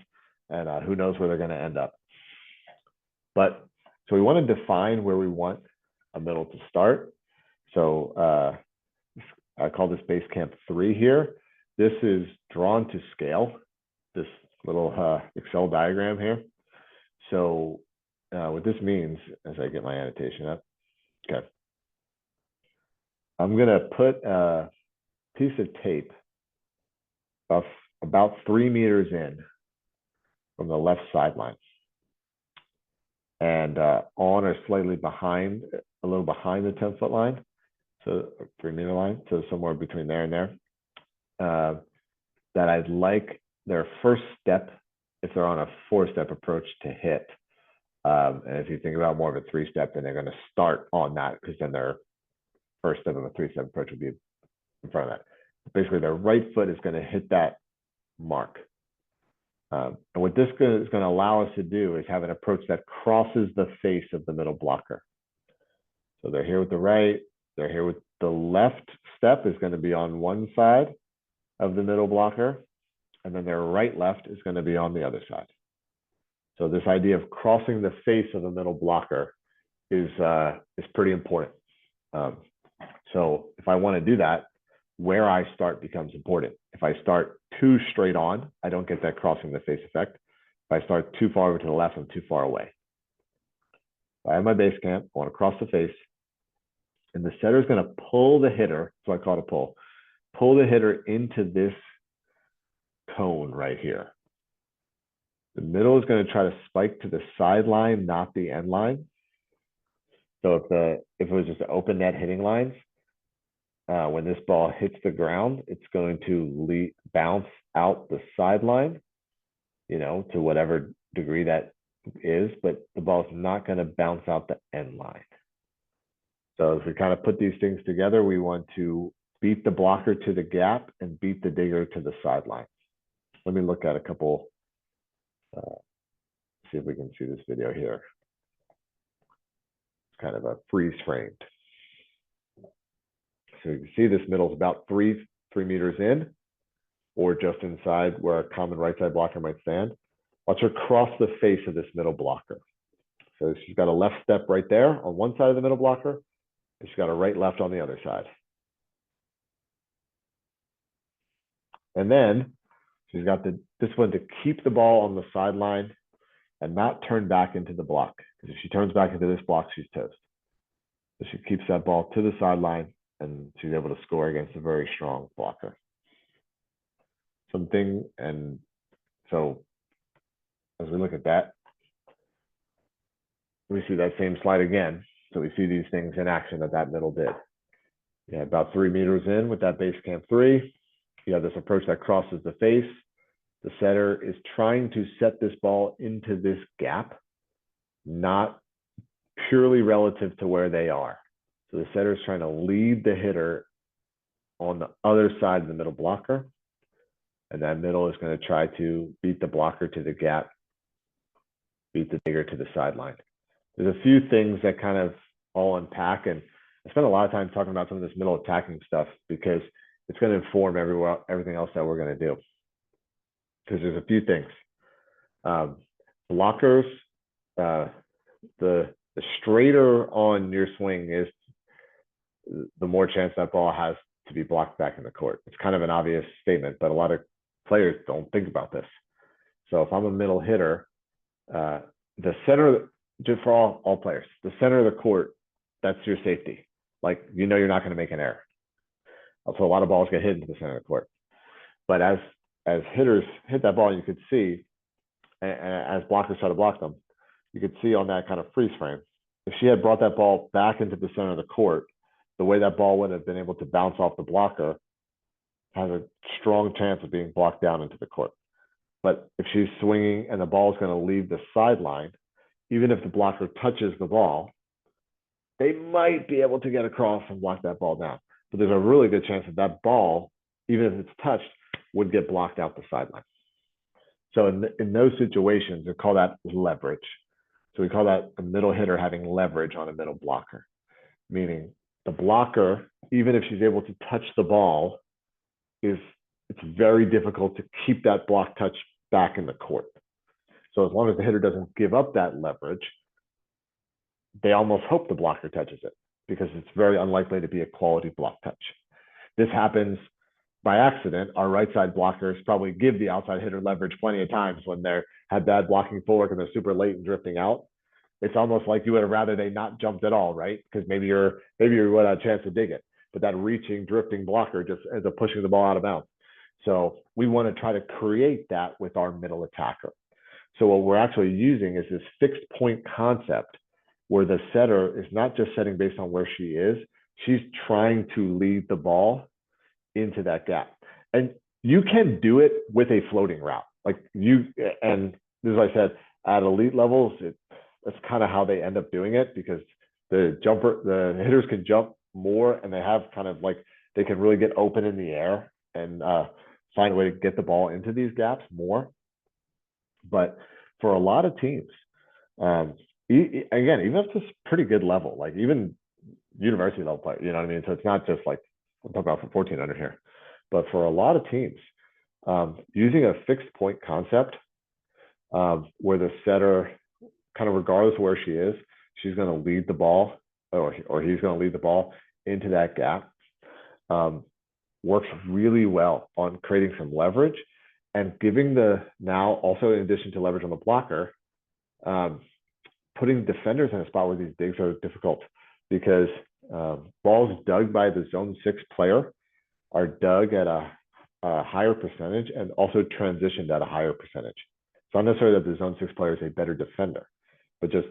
A: and who knows where they're going to end up. But so we want to define where we want a middle to start. So I call this base camp 3 here. This is drawn to scale, this little Excel diagram here. So what this means, as I get my annotation up, okay, I'm going to put a piece of tape about 3 meters in from the left sideline, and on or slightly behind, a little behind the 10-foot line, so 3-meter line, so somewhere between there and there, that I'd like their first step, if they're on a 4-step approach, to hit. And if you think about more of a 3-step, then they're going to start on that, because then their first step of a 3-step approach would be in front of that. Basically, their right foot is going to hit that mark. And what this is going to allow us to do is have an approach that crosses the face of the middle blocker. So they're here with the right, they're here with the left step is going to be on one side of the middle blocker, and then their right left is going to be on the other side. So this idea of crossing the face of the middle blocker is pretty important. So if I want to do that, where I start becomes important. If I start too straight on, I don't get that crossing the face effect. If I start too far over to the left, I'm too far away. I have my base camp, I want to cross the face, and the setter is going to pull the hitter, so I call it a pull the hitter into this cone right here. The middle is going to try to spike to the sideline, not the end line. So if it was just open net hitting lines, when this ball hits the ground, it's going to bounce out the sideline, to whatever degree that is, but the ball is not going to bounce out the end line. So if we kind of put these things together, we want to beat the blocker to the gap and beat the digger to the sideline. Let me look at a couple, see if we can see this video here. It's kind of a freeze framed. So you can see this middle is about three meters in. or just inside where a common right side blocker might stand. Watch her cross the face of this middle blocker. So she's got a left step right there on one side of the middle blocker, and she's got a right left on the other side. And then she's got this one to keep the ball on the sideline and not turn back into the block. Because if she turns back into this block, she's toast. So she keeps that ball to the sideline, and she's able to score against a very strong blocker. And so as we look at that, we see that same slide again. So we see these things in action that middle did. Yeah, about 3 meters in with that base camp 3. You have this approach that crosses the face. The setter is trying to set this ball into this gap, not purely relative to where they are. So the setter is trying to lead the hitter on the other side of the middle blocker. And that middle is going to try to beat the blocker to the gap, beat the digger to the sideline. There's a few things that kind of all unpack, and I spent a lot of time talking about some of this middle attacking stuff because it's going to inform everything else that we're going to do. Because there's a few things. Blockers, the straighter on your swing is, the more chance that ball has to be blocked back in the court. It's kind of an obvious statement, but a lot of players don't think about this. So if I'm a middle hitter, the center, just for all players, the center of the court, that's your safety. Like, you know, you're not going to make an error. So a lot of balls get hit into the center of the court. But as hitters hit that ball, you could see, and as blockers try to block them, you could see on that kind of freeze frame, if she had brought that ball back into the center of the court, the way that ball would have been able to bounce off the blocker has a strong chance of being blocked down into the court. But if she's swinging and the ball is going to leave the sideline, even if the blocker touches the ball, they might be able to get across and block that ball down. But there's a really good chance that that ball, even if it's touched, would get blocked out the sideline. So in those situations, we call that leverage. So we call that a middle hitter having leverage on a middle blocker, meaning the blocker, even if she's able to touch the ball, it's very difficult to keep that block touch back in the court. So as long as the hitter doesn't give up that leverage, they almost hope the blocker touches it because it's very unlikely to be a quality block touch. This happens by accident. Our right side blockers probably give the outside hitter leverage plenty of times when they had bad blocking footwork and they're super late and drifting out. It's almost like you would have rather they not jumped at all, right? Because maybe you would have a chance to dig it. But that reaching, drifting blocker just ends up pushing the ball out of bounds. So we want to try to create that with our middle attacker. So what we're actually using is this fixed point concept where the setter is not just setting based on where she is, she's trying to lead the ball into that gap. And you can do it with a floating route. And as I said, at elite levels, that's kind of how they end up doing it because the hitters can jump more and they have kind of like, they can really get open in the air and find a way to get the ball into these gaps more. But for a lot of teams, again, even up to pretty good level, like even university level player, you know what I mean? So it's not just like, I'm talking about for 14 under here, but for a lot of teams, using a fixed point concept where the setter, kind of regardless of where she is, she's going to lead the ball or he's going to lead the ball into that gap, works really well on creating some leverage and giving now also in addition to leverage on the blocker, putting defenders in a spot where these digs are difficult because balls dug by the zone 6 player are dug at a higher percentage and also transitioned at a higher percentage. It's not necessarily that the zone 6 player is a better defender, but just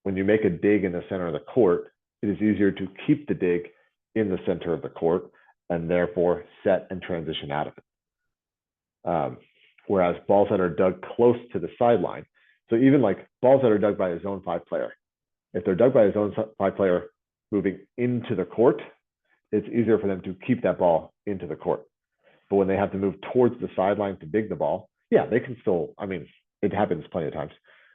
A: when you make a dig in the center of the court, it is easier to keep the dig in the center of the court and therefore set and transition out of it. Whereas balls that are dug close to the sideline, so even like balls that are dug by a zone 5 player, if they're dug by a zone 5 player moving into the court, it's easier for them to keep that ball into the court. But when they have to move towards the sideline to dig the ball, yeah, they can still, I mean, it happens plenty of times,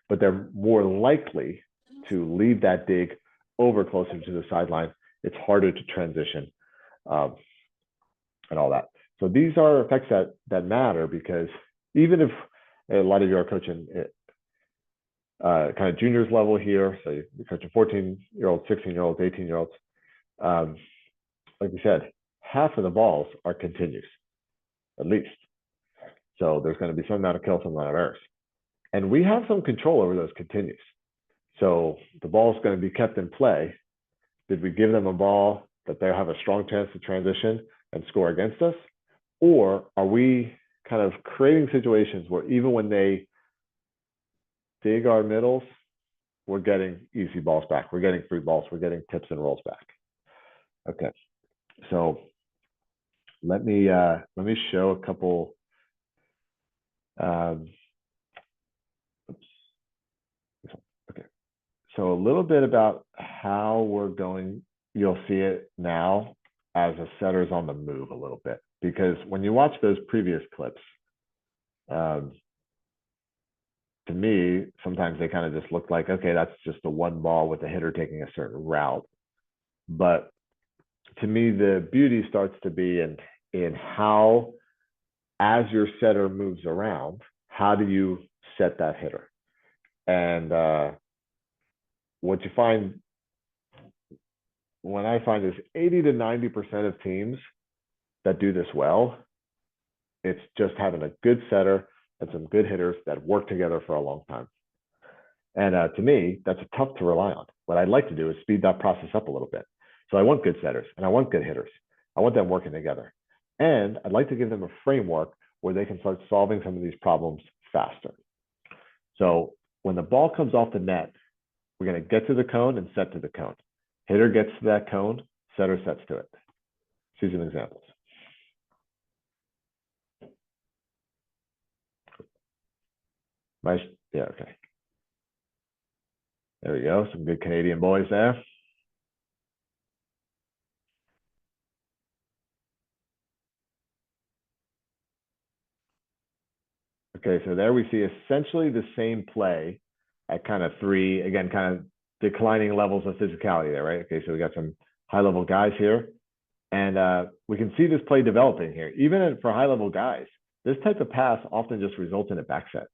A: but they're more likely to leave that dig over closer to the sideline. It's harder to transition and all that. So these are effects that matter, because even if a lot of you are coaching kind of juniors level here, so you're coaching 14-year-olds, 16-year-olds, 18-year-olds, like you said, half of the balls are continues, at least. So there's going to be some amount of kill, some amount of errors. And we have some control over those continues. So the ball is going to be kept in play. Did we give them a ball that they have a strong chance to transition and score against us? Or are we kind of creating situations where even when they dig our middles, we're getting easy balls back. We're getting free balls. We're getting tips and rolls back. Okay. So let me show a couple. Oops. Okay. So a little bit about how we're going. You'll see it now as a setter's on the move a little bit, because when you watch those previous clips, to me, sometimes they kind of just look like, okay, that's just a one ball with the hitter taking a certain route. But to me, the beauty starts to be in how, as your setter moves around, how do you set that hitter? And what you find, when I find is 80 to 90% of teams that do this well, it's just having a good setter and some good hitters that work together for a long time. And to me, that's tough to rely on. What I'd like to do is speed that process up a little bit. So I want good setters and I want good hitters. I want them working together. And I'd like to give them a framework where they can start solving some of these problems faster. So when the ball comes off the net, we're going to get to the cone and set to the cone. Hitter gets to that cone, setter sets to it. See some examples. Yeah, okay. There we go. Some good Canadian boys there. Okay, so there we see essentially the same play at kind of three, again, kind of declining levels of physicality there, right? Okay, so we got some high-level guys here. And we can see this play developing here. Even for high-level guys, this type of pass often just results in a back set.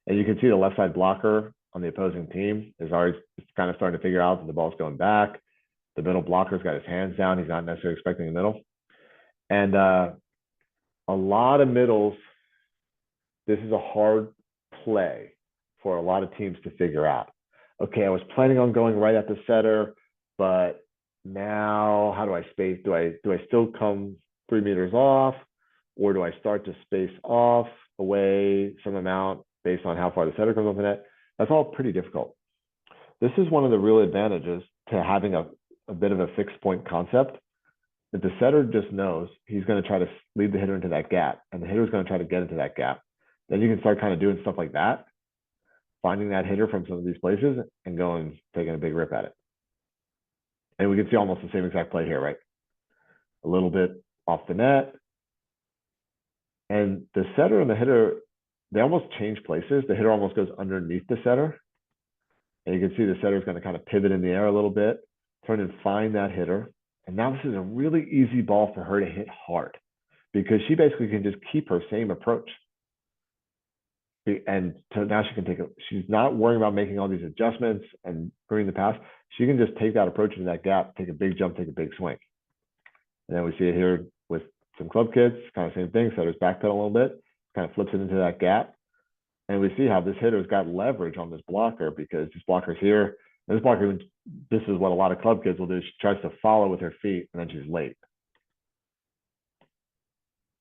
A: And you can see the left side blocker on the opposing team is already kind of starting to figure out that the ball's going back. The middle blocker's got his hands down. He's not necessarily expecting the middle. And a lot of middles, this is a hard play for a lot of teams to figure out. Okay, I was planning on going right at the setter, but now how do I space? Do I still come 3 meters off, or do I start to space off away some amount based on how far the setter comes off the net? That's all pretty difficult. This is one of the real advantages to having a bit of a fixed point concept. If the setter just knows he's going to try to lead the hitter into that gap, and the hitter is going to try to get into that gap, then you can start kind of doing stuff like that, finding that hitter from some of these places and going, taking a big rip at it. And we can see almost the same exact play here, right? A little bit off the net. And the setter and the hitter, they almost change places. The hitter almost goes underneath the setter. And you can see the setter is going to kind of pivot in the air a little bit, turn and find that hitter. And now this is a really easy ball for her to hit hard, because she basically can just keep her same approach. And so now she can she's not worrying about making all these adjustments and bringing the pass. She can just take that approach into that gap, take a big jump, take a big swing. And then we see it here with some club kids, kind of same thing. Setters backpedal a little bit, kind of flips it into that gap. And we see how this hitter's got leverage on this blocker, because this blocker's here. And this blocker, this is what a lot of club kids will do. She tries to follow with her feet, and then she's late.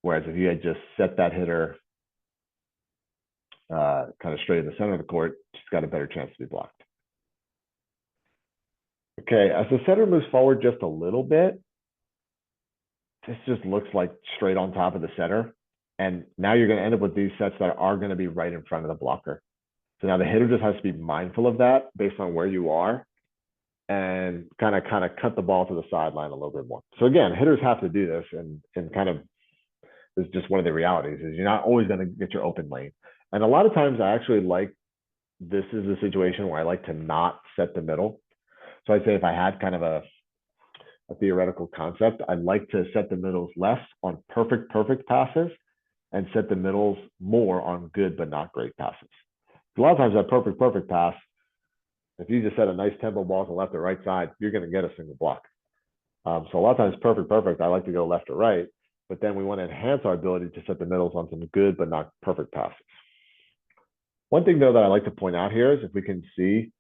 A: Whereas if you had just set that hitter kind of straight in the center of the court, she's got a better chance to be blocked. Okay, as the setter moves forward just a little bit, this just looks like straight on top of the setter. And now you're going to end up with these sets that are going to be right in front of the blocker. So now the hitter just has to be mindful of that based on where you are, and kind of cut the ball to the sideline a little bit more. So again, hitters have to do this, and kind of, this is just one of the realities, is you're not always going to get your open lane. And a lot of times I actually like, this is a situation where I like to not set the middle. So I'd say if I had kind of a theoretical concept. I like to set the middles less on perfect passes and set the middles more on good but not great passes. A lot of times that perfect pass, if you just set a nice tempo ball to left or right side, you're going to get a single block. So a lot of times perfect, I like to go left or right, but then we want to enhance our ability to set the middles on some good but not perfect passes. One thing though that I like to point out here is if we can see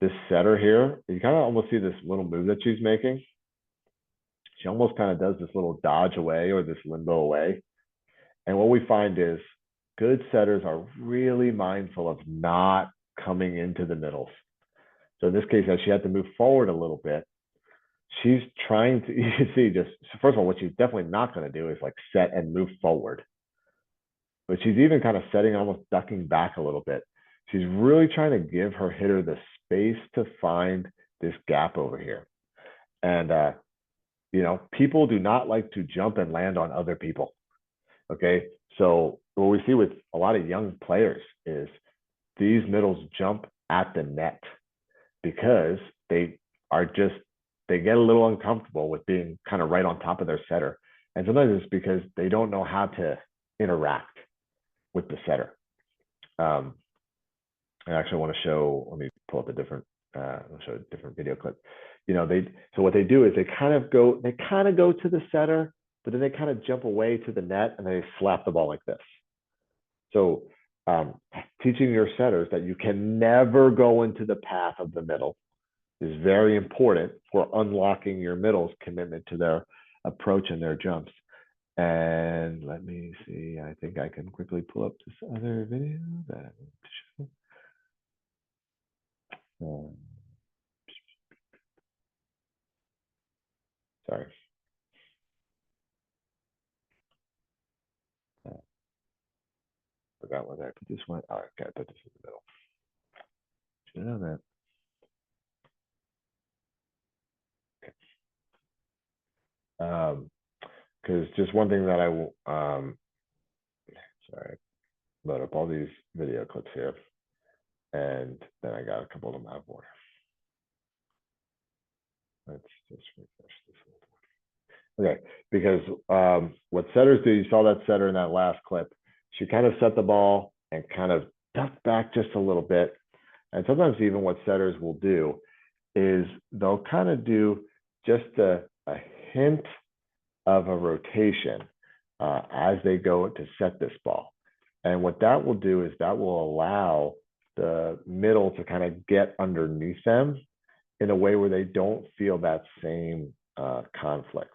A: this setter here, you kind of almost see this little move that she's making. She almost kind of does this little dodge away or this limbo away. And what we find is good setters are really mindful of not coming into the middles. So in this case, as she had to move forward a little bit, she's trying to, you can see just, first of all, what she's definitely not going to do is like set and move forward. But she's even kind of setting, almost ducking back a little bit. She's really trying to give her hitter the space to find this gap over here. And, you know, people do not like to jump and land on other people. Okay. So what we see with a lot of young players is these middles jump at the net because they are just, they get a little uncomfortable with being kind of right on top of their setter. And sometimes it's because they don't know how to interact with the setter. I actually want to show, let me pull up a different, I'll show a different video clip. You know, so what they do is they kind of go to the setter, but then they kind of jump away to the net and they slap the ball like this. So teaching your setters that you can never go into the path of the middle is very important for unlocking your middle's commitment to their approach and their jumps. And let me see, I think I can quickly pull up this other video that sorry. Forgot where I put this one. Oh, okay, I put this in the middle. Should know that. Okay. Because just one thing that I will, sorry, load up all these video clips here, and then I got a couple of them out of order. Let's just refresh this one. Okay, because what setters do, you saw that setter in that last clip. She kind of set the ball and kind of ducked back just a little bit. And sometimes even what setters will do is they'll kind of do just a hint of a rotation as they go to set this ball. And what that will do is that will allow the middle to kind of get underneath them in a way where they don't feel that same conflict.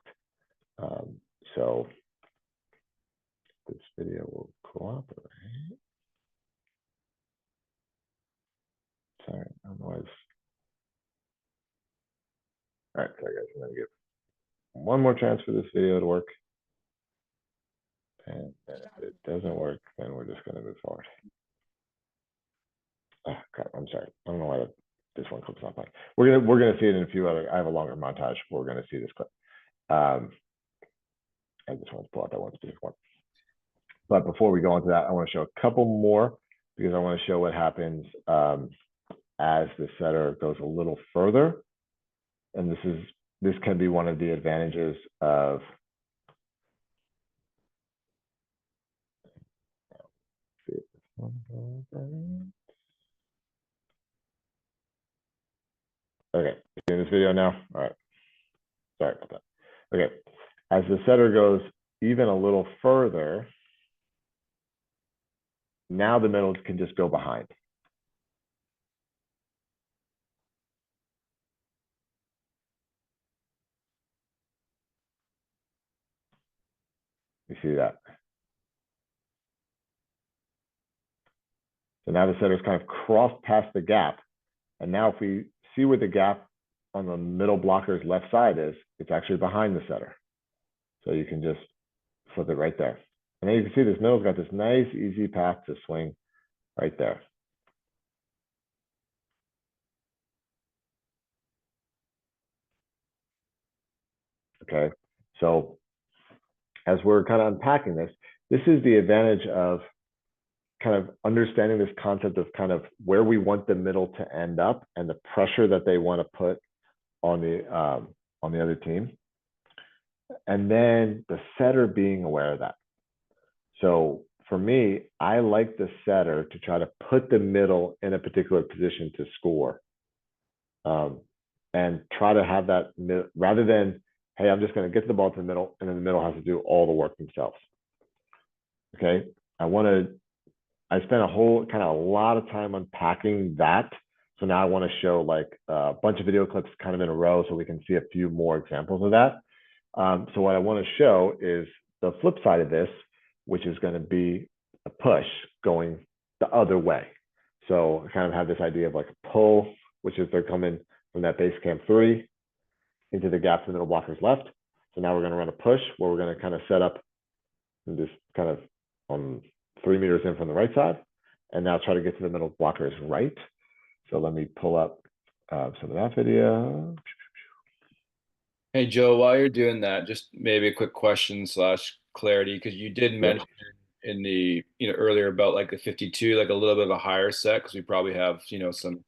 A: So this video will cooperate. Sorry, otherwise. All right, sorry guys, I'm gonna give one more chance for this video to work. And if it doesn't work, then we're just gonna move forward. Oh, crap, I'm sorry. I don't know why this one clip's not playing. We're gonna see it in a few other. I have a longer montage. We're gonna see this clip. I just want to pull out that one specific one. But before we go into that, I want to show a couple more because I want to show what happens as the setter goes a little further. And this can be one of the advantages of okay, in this video now. All right. Sorry about that. Okay. As the setter goes even a little further, now the middle can just go behind. You see that? So now the setter's kind of crossed past the gap. And now if we see where the gap on the middle blocker's left side is, it's actually behind the setter. So you can just flip it right there. And then you can see this middle's got this nice, easy path to swing right there. Okay, so as we're kind of unpacking this, this is the advantage of kind of understanding this concept of kind of where we want the middle to end up and the pressure that they want to put on on the other team. And then the setter being aware of that. So for me, I like the setter to try to put the middle in a particular position to score, um, and try to have that rather than, hey, I'm just going to get the ball to the middle, and then the middle has to do all the work themselves. Okay, I spent a whole kind of a lot of time unpacking that. So now I want to show like a bunch of video clips kind of in a row so we can see a few more examples of that. So what I want to show is the flip side of this, which is going to be a push going the other way. So I kind of have this idea of like a pull, which is they're coming from that base camp 3 into the gap to the middle blockers left. So now we're going to run a push where we're going to kind of set up and just kind of on 3 meters in from the right side, and now try to get to the middle blockers right. So let me pull up some of that video.
B: Hey Joe, while you're doing that, just maybe a quick question slash clarity, because you did
A: Yep.
B: mention in the earlier about like the 52, like a little bit of a higher set, because we probably have some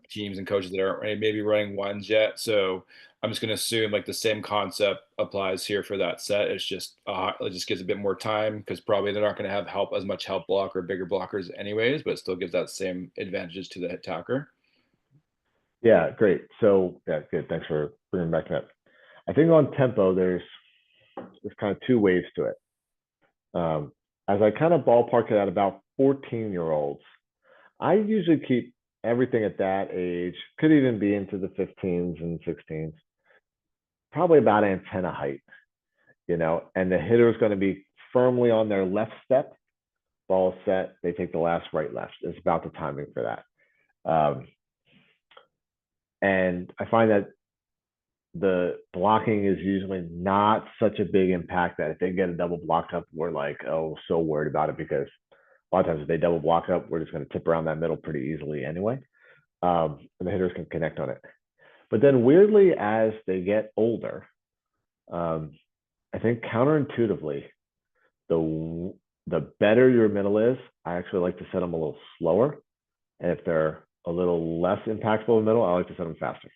B: teams and coaches that aren't maybe running ones yet. So I'm just going to assume like the same concept applies here for that set. It's just it just gives a bit more time because probably they're not going to have as much help block or bigger blockers anyways, but it still gives that same advantages to the attacker.
A: Yeah, great. So yeah, good. Thanks for bringing back that. I think on tempo, there's kind of two waves to it. As I kind of ballpark it at about 14-year-olds, I usually keep everything at that age, could even be into the 15s and 16s, probably about antenna height, and the hitter is going to be firmly on their left step, ball set, they take the last right left. It's about the timing for that. And I find that the blocking is usually not such a big impact that if they get a double block up, we're like, oh, so worried about it, because a lot of times if they double block up, we're just going to tip around that middle pretty easily anyway. And the hitters can connect on it. But then weirdly, as they get older, I think counterintuitively, the better your middle is, I actually like to set them a little slower. And if they're a little less impactful in the middle, I like to set them faster.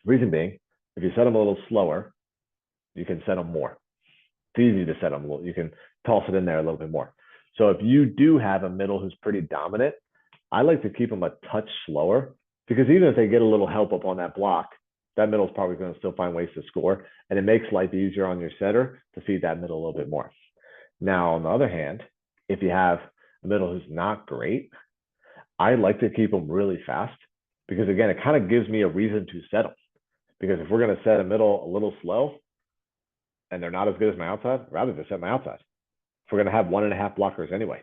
A: Reason being, if you set them a little slower, you can set them more. It's easy to set them a little. You can toss it in there a little bit more. So if you do have a middle who's pretty dominant, I like to keep them a touch slower, because even if they get a little help up on that block, that middle is probably going to still find ways to score, and it makes life easier on your setter to feed that middle a little bit more. Now, on the other hand, if you have a middle who's not great, I like to keep them really fast, because again, it kind of gives me a reason to set them. Because if we're going to set a middle a little slow and they're not as good as my outside, I'd rather just set my outside. If we're going to have 1.5 blockers anyway.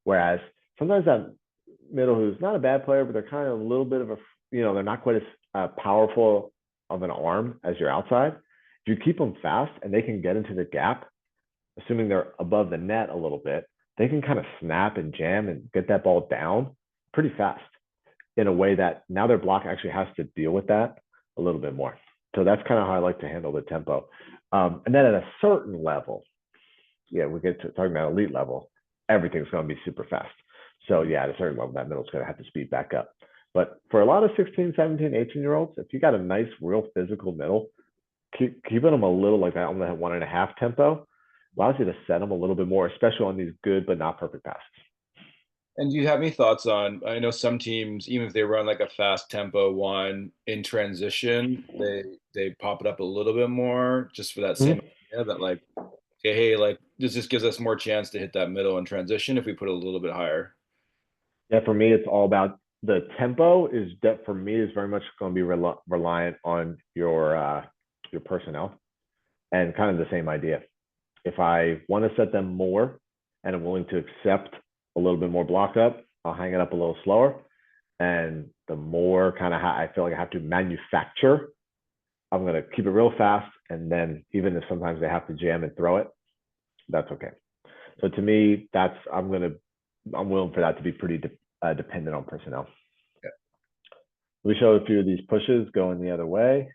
A: Whereas sometimes that middle who's not a bad player, but they're kind of a little bit of a, they're not quite as powerful of an arm as your outside. If you keep them fast and they can get into the gap, assuming they're above the net a little bit, they can kind of snap and jam and get that ball down pretty fast in a way that now their block actually has to deal with that a little bit more. So that's kind of how I like to handle the tempo. And then at a certain level, we get to talking about elite level, everything's going to be super fast. So yeah, at a certain level, that middle's going to have to speed back up. But for a lot of 16, 17, 18-year-olds, if you got a nice, real physical middle, keeping them a little like that on the 1.5 tempo allows you to set them a little bit more, especially on these good but not perfect passes.
B: And do you have any thoughts on, I know some teams, even if they run like a fast tempo one in transition, they pop it up a little bit more just for that same idea that like, okay, hey, like this just gives us more chance to hit that middle in transition if we put it a little bit higher.
A: Yeah, for me, it's all about the tempo. Is that for me is very much going to be reliant on your personnel, and kind of the same idea. If I want to set them more and I'm willing to accept a little bit more block up, I'll hang it up a little slower. And the more kind of I feel like I have to manufacture, I'm going to keep it real fast. And then even if sometimes they have to jam and throw it, that's okay. So to me, I'm willing for that to be pretty dependent on personnel.
B: Yeah.
A: We show a few of these pushes going the other way.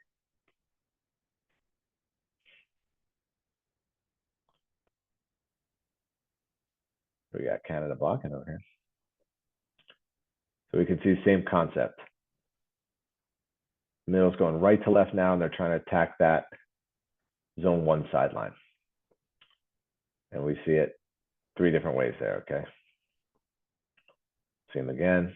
A: We got Canada blocking over here. So we can see same concept. Middle's going right to left now, and they're trying to attack that zone 1 sideline. And we see it 3 different ways there, okay? See him again.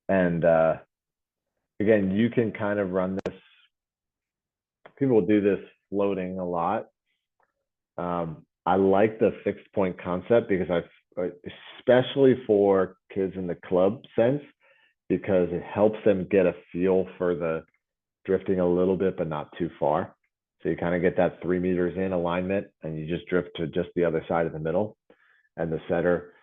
A: And again, you can kind of run this. People do this floating a lot. I like the fixed point concept because especially for kids in the club sense, because it helps them get a feel for the drifting a little bit, but not too far. So you kind of get that 3 meters in alignment, and you just drift to just the other side of the middle. And the setter,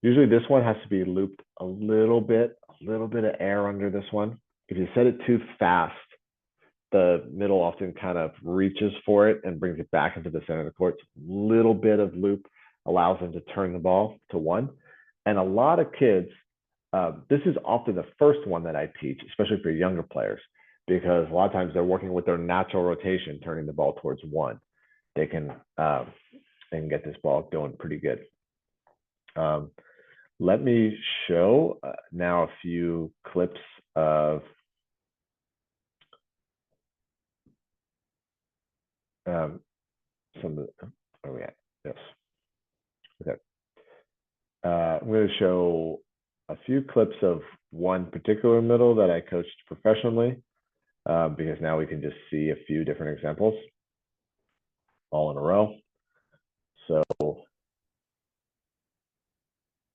A: usually this one has to be looped a little bit of air under this one. If you set it too fast, the middle often kind of reaches for it and brings it back into the center of the court. Little bit of loop allows them to turn the ball to 1. And a lot of kids, this is often the first one that I teach, especially for younger players, because a lot of times they're working with their natural rotation, turning the ball towards 1. They can get this ball going pretty good. Let me show now a few clips of some of the, oh yeah, yes. Okay. I'm going to show a few clips of one particular middle that I coached professionally, because now we can just see a few different examples all in a row. So,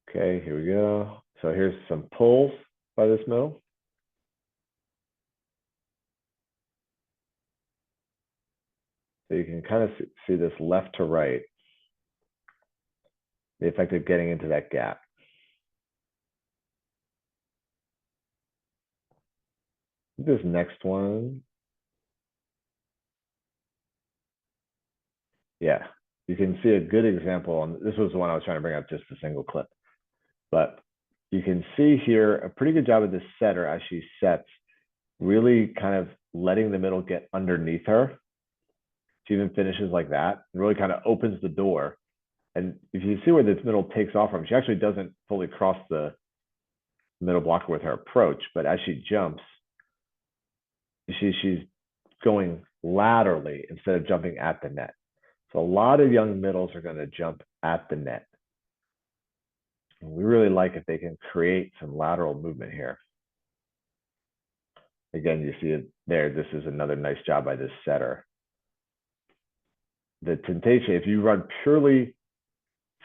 A: okay, here we go. So here's some pulls by this middle. So you can kind of see this left to right, the effect of getting into that gap. This next one. Yeah, you can see a good example. And this was the one I was trying to bring up, just a single clip. But you can see here a pretty good job of this setter as she sets, really kind of letting the middle get underneath her. She even finishes like that and really kind of opens the door. And if you see where this middle takes off from, she actually doesn't fully cross the middle blocker with her approach, but as she jumps, she's going laterally instead of jumping at the net. So a lot of young middles are going to jump at the net. And we really like if they can create some lateral movement here. Again, you see it there. This is another nice job by this setter. The temptation, if you run purely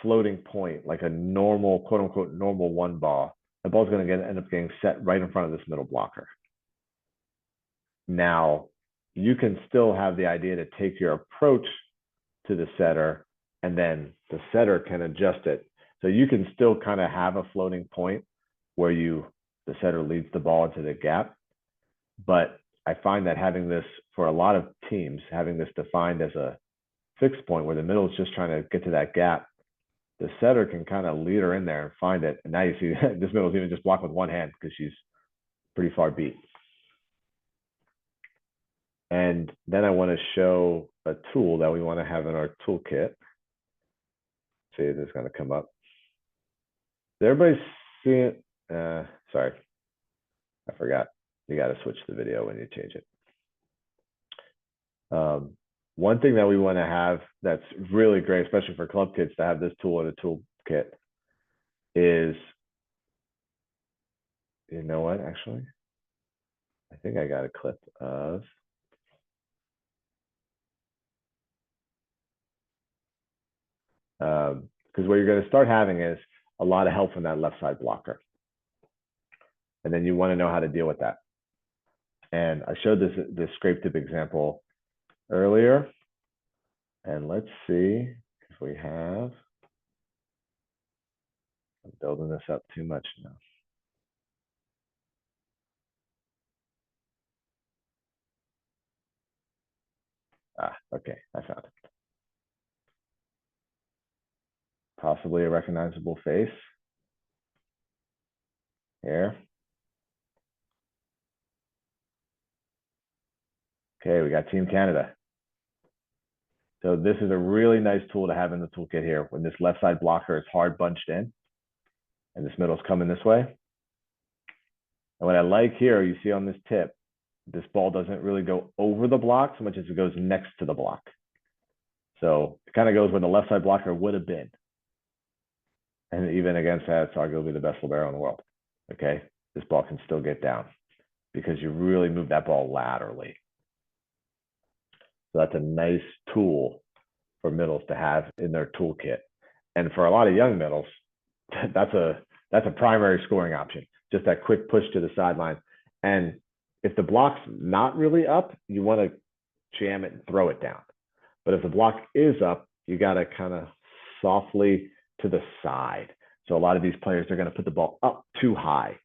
A: floating point, like a normal, quote unquote, normal 1 ball, the ball's going to end up getting set right in front of this middle blocker. Now, you can still have the idea to take your approach to the setter, and then the setter can adjust it. So you can still kind of have a floating point where the setter leads the ball into the gap. But I find that having this, for a lot of teams, having this defined as a fixed point where the middle is just trying to get to that gap, the setter can kind of lead her in there and find it. And now you see this middle is even just blocked with 1 hand because she's pretty far beat. And then I want to show a tool that we want to have in our toolkit. See if this is going to come up. Does everybody see it? Sorry, I forgot. You got to switch the video when you change it. One thing that we want to have that's really great, especially for club kids, to have this tool in a toolkit is, you know what, actually? I think I got a clip of, because what you're going to start having is a lot of help from that left side blocker. And then you want to know how to deal with that. And I showed this scrape tip example earlier. And let's see if we have, I'm building this up too much now. Okay, I found it. Possibly a recognizable face here. Okay, we got Team Canada. So this is a really nice tool to have in the toolkit here when this left side blocker is hard bunched in and this middle's coming this way. And what I like here, you see on this tip, this ball doesn't really go over the block so much as it goes next to the block. So it kind of goes where the left side blocker would have been. And even against that, it's arguably the best libero in the world. Okay, this ball can still get down because you really move that ball laterally. So that's a nice tool for middles to have in their toolkit. And for a lot of young middles, that's a primary scoring option. Just that quick push to the sideline. And if the block's not really up, you want to jam it and throw it down. But if the block is up, you got to kind of softly to the side. So a lot of these players, they're going to put the ball up too high.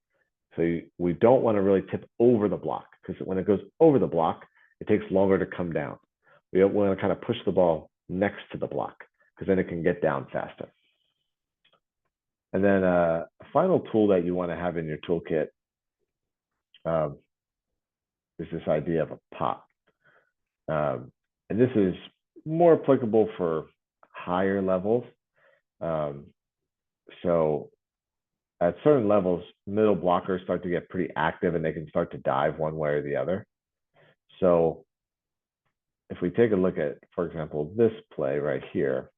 A: So we don't want to really tip over the block because when it goes over the block, it takes longer to come down. We don't want to kind of push the ball next to the block because then it can get down faster. And then a final tool that you want to have in your toolkit is this idea of a pop. And this is more applicable for higher levels. So at certain levels, middle blockers start to get pretty active and they can start to dive one way or the other. So if we take a look at, for example, this play right here,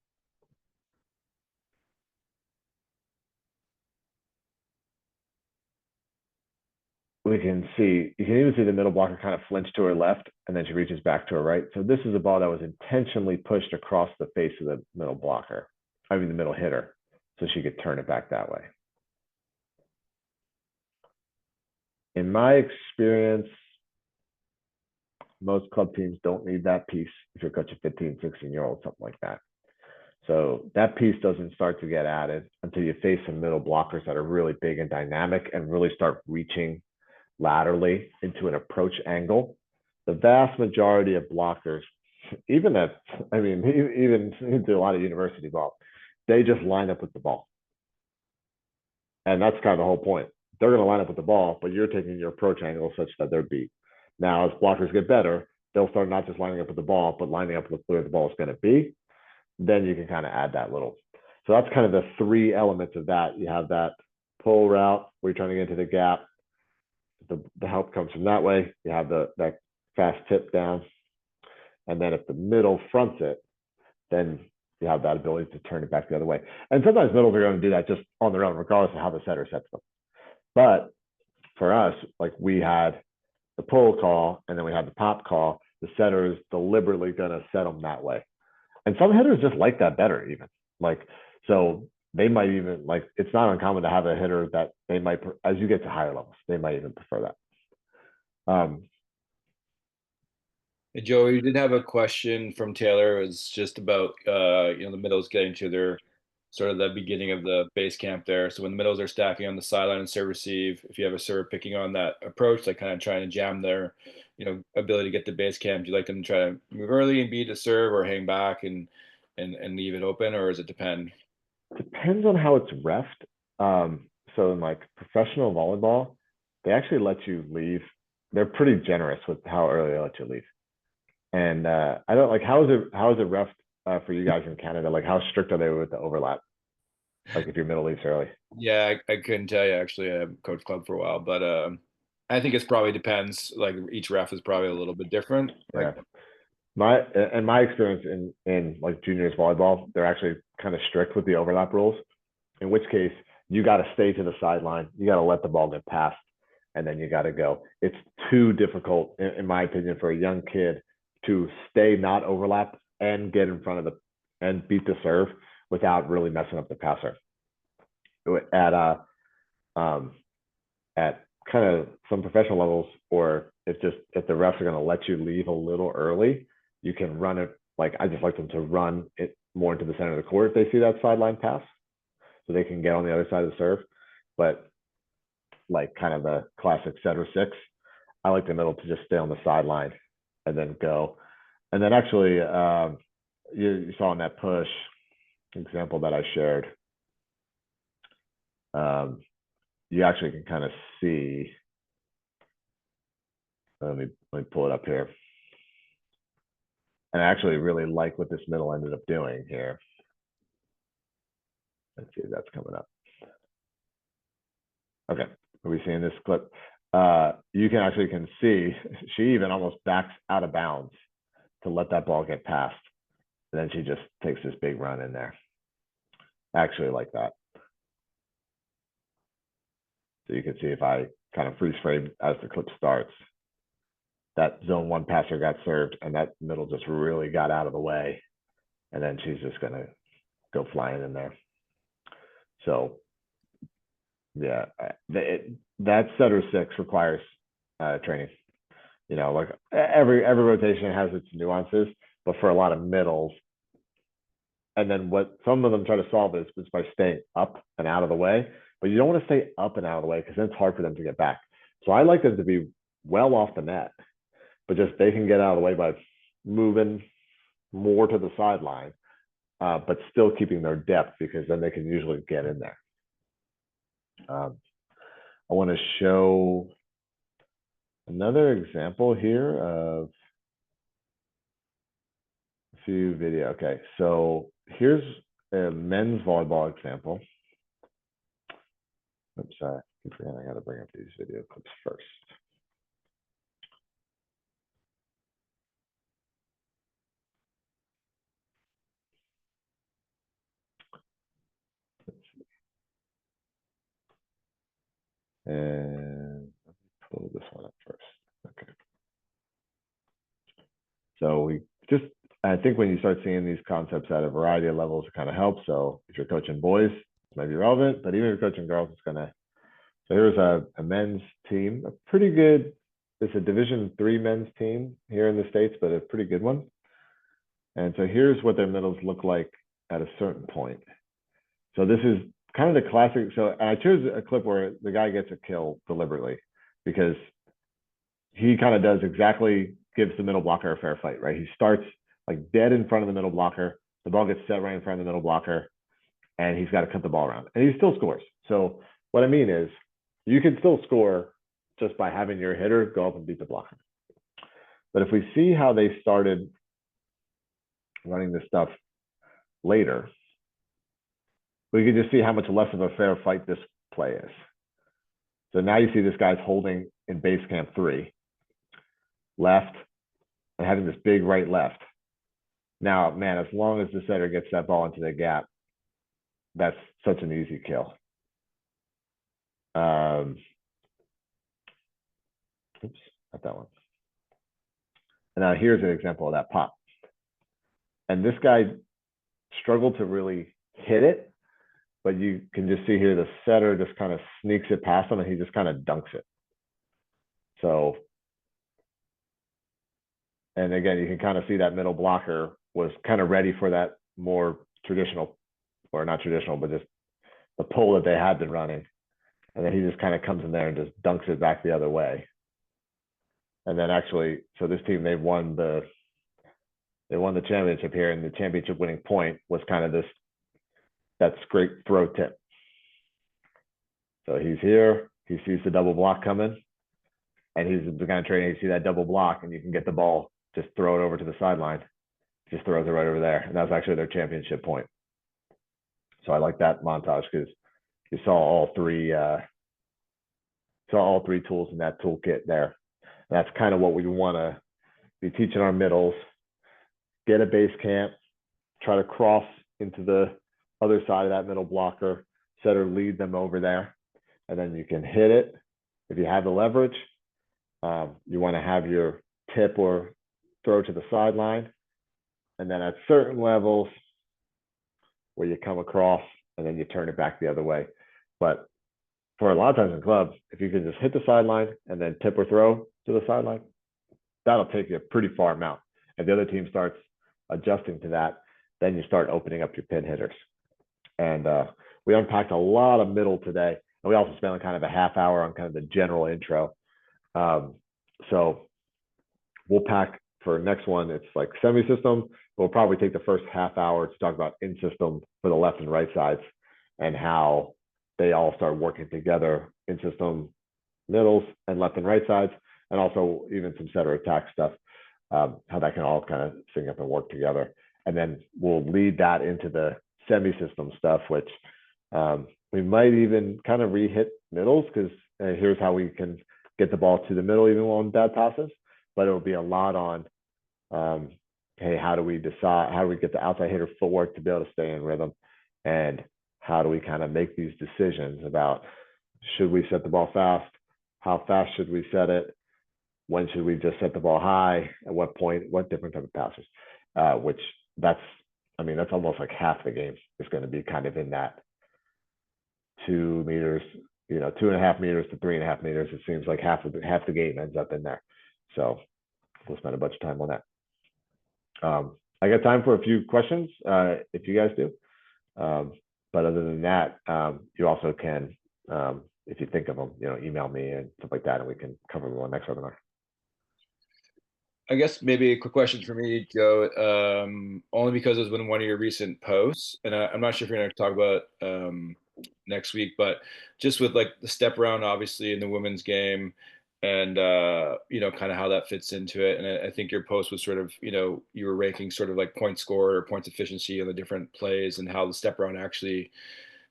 A: we can see, you can even see the middle blocker kind of flinch to her left and then she reaches back to her right. So this is a ball that was intentionally pushed across the face of the middle blocker, I mean the middle hitter, so she could turn it back that way. In my experience, most club teams don't need that piece if you're coaching 15, 16-year-old, something like that. So that piece doesn't start to get added until you face some middle blockers that are really big and dynamic and really start reaching laterally into an approach angle. The vast majority of blockers, even into a lot of university ball, they just line up with the ball. And that's kind of the whole point. They're going to line up with the ball, but you're taking your approach angle such that they're beat. Now, as blockers get better, they'll start not just lining up with the ball, but lining up with where the ball is going to be. Then you can kind of add that little. So that's kind of the three elements of that. You have that pull route where you're trying to get into the gap. The help comes from that way. You have that fast tip down. And then if the middle fronts it, then you have that ability to turn it back the other way. And sometimes middles are going to do that just on their own, regardless of how the setter sets them. But for us, like we had the pull call and then we had the pop call, the setter is deliberately going to set them that way. And some hitters just like that better even. Like, so they might even, like, it's not uncommon to have a hitter that they might, as you get to higher levels, they might even prefer that.
B: Hey, Joe, you did have a question from Taylor. It was just about the middles getting to their sort of the beginning of the base camp there. So when the middles are stacking on the sideline and serve receive, if you have a server picking on that approach, like kind of trying to jam their ability to get to base camp, do you like them to try to move early and be to serve or hang back and leave it open, or does it depend?
A: Depends on how it's refed. So in like professional volleyball, they actually let you leave. They're pretty generous with how early they let you leave. And I don't like how is it ref for you guys in Canada? Like how strict are they with the overlap? Like if your middle leaves early.
B: Yeah, I couldn't tell you actually. I coached club for a while, but I think it's probably depends. Like each ref is probably a little bit different. Like
A: Yeah. My experience in like juniors volleyball, they're actually kind of strict with the overlap rules. In which case you got to stay to the sideline. You got to let the ball get past, and then you got to go. It's too difficult, in my opinion, for a young kid to stay not overlap and get in front of the and beat the serve without really messing up the passer. At um, at kind of some professional levels, or if the refs are going to let you leave a little early, you can run it. Like I just like them to run it more into the center of the court if they see that sideline pass, so they can get on the other side of the serve. But like kind of the classic setter six, I like the middle to just stay on the sideline and then go. And then actually, you saw in that push example that I shared, you actually can kind of see. Let me pull it up here. And I actually really like what this middle ended up doing here. Let's see if that's coming up. Okay, are we seeing this clip? You can actually see she even almost backs out of bounds to let that ball get past. And then she just takes this big run in there. I actually like that. So you can see if I kind of freeze frame as the clip starts, that zone one passer got served and that middle just really got out of the way. And then she's just going to go flying in there. So yeah, that setter six requires training. You know, like every rotation has its nuances, but for a lot of middles, and then what some of them try to solve is by staying up and out of the way, but you don't want to stay up and out of the way because then it's hard for them to get back. So I like them to be well off the net, but just they can get out of the way by moving more to the sideline, but still keeping their depth because then they can usually get in there. I want to show another example here of a few video. Okay, so here's a men's volleyball example. Oops, sorry, I keep forgetting I got to bring up these video clips first. And let me pull this one up first. Okay. So we just, I think when you start seeing these concepts at a variety of levels, it kind of helps. So if you're coaching boys, it might be relevant, but even if you're coaching girls, it's gonna. So here's a men's team, a pretty good. It's a Division III men's team here in the States, but a pretty good one. And so here's what their middles look like at a certain point. So this is kind of the classic. So I chose a clip where the guy gets a kill deliberately because he kind of does exactly, gives the middle blocker a fair fight, right? He starts like dead in front of the middle blocker. The ball gets set right in front of the middle blocker, and he's got to cut the ball around. And he still scores. So what I mean is you can still score just by having your hitter go up and beat the blocker. But if we see how they started running this stuff later, we can just see how much less of a fair fight this play is. So now you see this guy's holding in base camp 3, left, and having this big right left. Now, man, as long as the setter gets that ball into the gap, that's such an easy kill. Oops, not that one. And now here's an example of that pop. And this guy struggled to really hit it, but you can just see here the setter just kind of sneaks it past him and he just kind of dunks it. So, and again, you can kind of see that middle blocker was kind of ready for that more traditional, or not traditional, but just the pull that they had been running. And then he just kind of comes in there and just dunks it back the other way. And then actually, so this team, they won the championship here, and the championship winning point was kind of that great throw tip. So he's here, he sees the double block coming, and he's the kind of trainer, you see that double block, and you can get the ball, just throw it over to the sideline, just throws it right over there. And that was actually their championship point. So I like that montage because you saw all three tools in that toolkit there. And that's kind of what we want to be teaching our middles. Get a base camp, try to cross into the other side of that middle blocker, setter lead them over there, and then you can hit it. If you have the leverage, you want to have your tip or throw to the sideline. And then at certain levels where you come across and then you turn it back the other way. But for a lot of times in clubs, if you can just hit the sideline and then tip or throw to the sideline, that'll take you a pretty far amount. And the other team starts adjusting to that, then you start opening up your pin hitters. And we unpacked a lot of middle today. And we also spent kind of a half hour on kind of the general intro. So we'll pack for next one, it's like semi-system. We'll probably take the first half hour to talk about in-system for the left and right sides and how they all start working together, in-system middles and left and right sides, and also even some setter attack stuff. how that can all kind of sync up and work together. And then we'll lead that into the semi-system stuff, which we might even kind of re-hit middles because here's how we can get the ball to the middle even on bad passes. But it'll be a lot on, hey, how do we decide, how do we get the outside hitter footwork to be able to stay in rhythm? And how do we kind of make these decisions about, should we set the ball fast? How fast should we set it? When should we just set the ball high? At what point? What different type of passes? Which that's, I mean, that's almost like half the game is going to be kind of in that 2 meters, 2.5 meters to 3.5 meters. It seems like half the game ends up in there. So we'll spend a bunch of time on that. I got time for a few questions if you guys do. But other than that, you also can, if you think of them, email me and stuff like that, and we can cover them on next webinar.
B: I guess maybe a quick question for me, Joe, only because it's been one of your recent posts, and I'm not sure if you're going to talk about next week, but just with like the step around, obviously in the women's game, and kind of how that fits into it. And I think your post was sort of, you were ranking sort of like point score or points efficiency on the different plays, and how the step around actually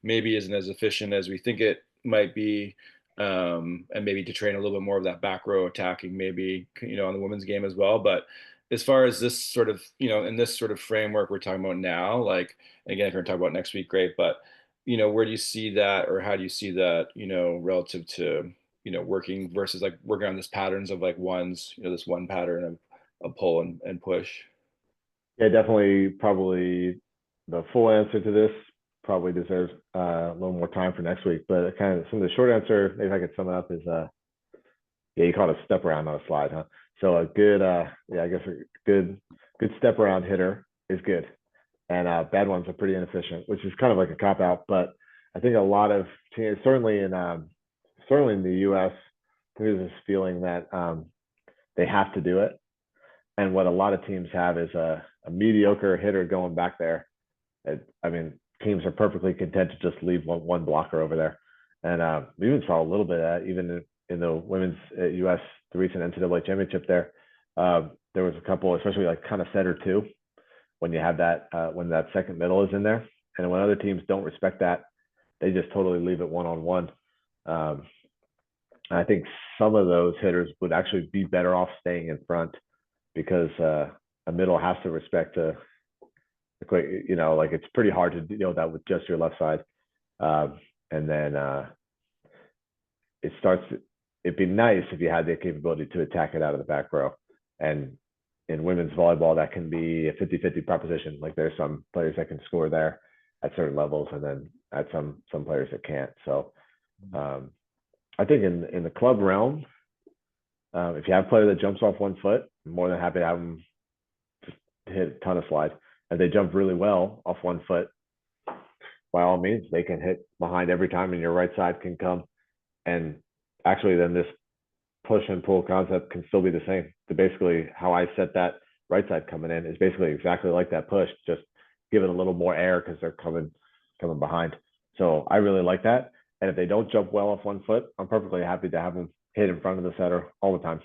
B: maybe isn't as efficient as we think it might be. And maybe to train a little bit more of that back row attacking, maybe, on the women's game as well. But as far as this sort of, in this sort of framework we're talking about now, like, again, if you're going to talk about next week, great. But, where do you see that, or how do you see that, relative to, working versus like working on this patterns of like ones, this one pattern of pull and push?
A: Yeah, definitely. Probably the full answer to this probably deserves a little more time for next week. But kind of some of the short answer, maybe I could sum it up, is yeah, you call it a step around, not a slide, huh? So a good, yeah, I guess a good step around hitter is good, and bad ones are pretty inefficient, which is kind of like a cop out. But I think a lot of teams, certainly in the U.S., there's this feeling that they have to do it, and what a lot of teams have is a mediocre hitter going back there. I mean, teams are perfectly content to just leave one blocker over there. And we even saw a little bit of that even in the women's U.S., the recent NCAA championship there. There was a couple, especially like kind of center two, when you have that, when that second middle is in there. And when other teams don't respect that, they just totally leave it one-on-one. I think some of those hitters would actually be better off staying in front, because a middle has to respect like it's pretty hard to deal with that with just your left side. And then it'd be nice if you had the capability to attack it out of the back row. And in women's volleyball, that can be a 50-50 proposition. Like there's some players that can score there at certain levels, and then at some players that can't. So I think in the club realm, if you have a player that jumps off 1 foot, I'm more than happy to have them just hit a ton of slides. And they jump really well off 1 foot, by all means, they can hit behind every time, and your right side can come. And actually, then this push and pull concept can still be the same. So basically, how I set that right side coming in is basically exactly like that push, just give it a little more air because they're coming behind. So I really like that. And if they don't jump well off 1 foot, I'm perfectly happy to have them hit in front of the setter all the time.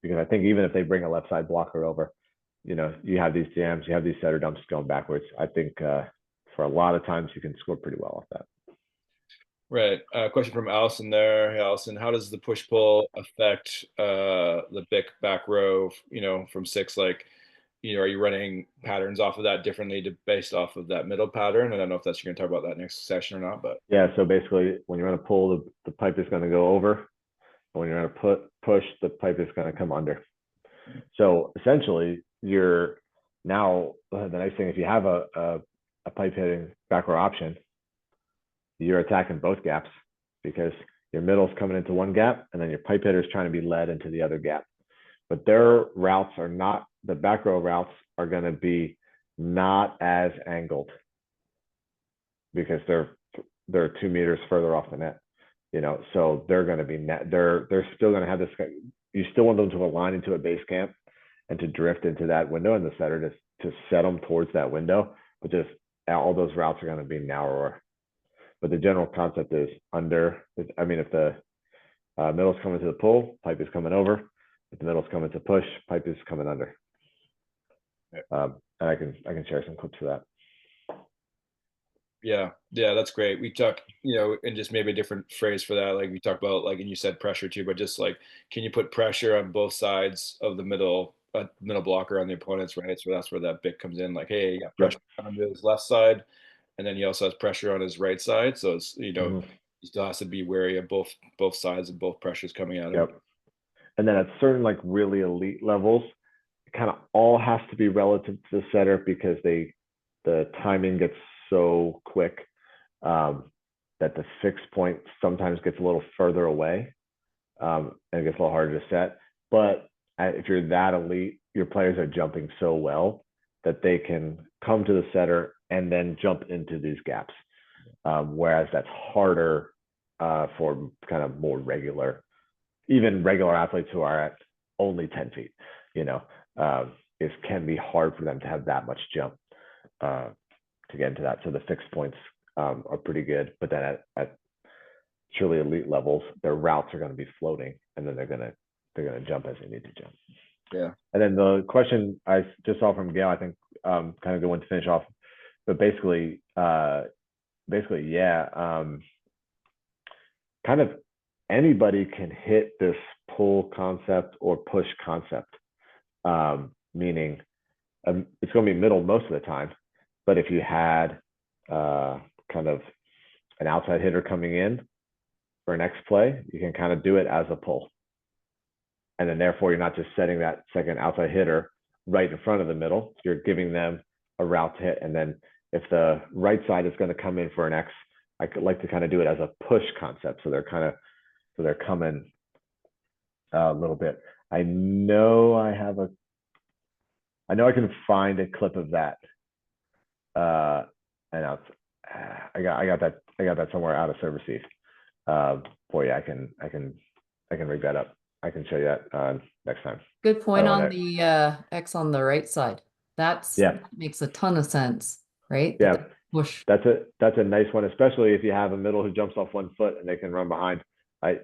A: Because I think even if they bring a left side blocker over, you have these jams, you have these setter dumps going backwards. I think for a lot of times you can score pretty well off that.
B: Right. Question from Allison there. Hey, Allison, how does the push pull affect the big back row, from 6? Like, are you running patterns off of that differently based off of that middle pattern? I don't know if you're going to talk about that next session or not, but.
A: Yeah, so basically when you're going to pull, the pipe is going to go over. And when you're going to push, the pipe is going to come under. So essentially, you're now, the nice thing, if you have a pipe hitting back row option, you're attacking both gaps, because your middle's coming into one gap and then your pipe hitter is trying to be led into the other gap. But their routes are not, the back row routes are going to be not as angled, because they're 2 meters further off the net, so they're going to be net, they're still going to have this, you still want them to align into a base camp and to drift into that window, and the setter to set them towards that window, but just all those routes are going to be narrower. But the general concept is under, I mean, if the middle's coming to the pull, pipe is coming over. If the middle's coming to push, pipe is coming under. And I can share some clips of that.
B: Yeah, that's great. We talk, and just maybe a different phrase for that. Like we talked about, like, and you said pressure too, but just like, can you put pressure on both sides of the middle blocker on the opponents, right? So that's where that bit comes in. Like, hey, you got pressure on his left side, and then he also has pressure on his right side. So it's he still has to be wary of both sides and both pressures coming at him.
A: Yep. And then at certain like really elite levels, it kind of all has to be relative to the setter because the timing gets so quick that the fixed point sometimes gets a little further away and it gets a little harder to set. But if you're that elite, your players are jumping so well that they can come to the setter and then jump into these gaps. Whereas that's harder for kind of more regular, even regular athletes who are at only 10 feet, it can be hard for them to have that much jump to get into that. So the fixed points are pretty good, but then at truly elite levels, their routes are going to be floating, and then they're going to jump as they need to jump.
B: Yeah.
A: And then the question I just saw from Gail, I think, kind of good one to finish off, but basically, yeah, kind of anybody can hit this pull concept or push concept, meaning it's going to be middle most of the time. But if you had kind of an outside hitter coming in for next play, you can kind of do it as a pull. And then therefore, you're not just setting that second outside hitter right in front of the middle. You're giving them a route to hit. And then if the right side is going to come in for an X, I could like to kind of do it as a push concept. So they're coming a little bit. I know I can find a clip of that. And I got that somewhere out of server seed. For you, I can rig that up. I can show you that next time.
C: Good point on the X on the right side. That makes a ton of sense, right?
A: Yeah,
C: push.
A: That's a nice one, especially if you have a middle who jumps off 1 foot and they can run behind.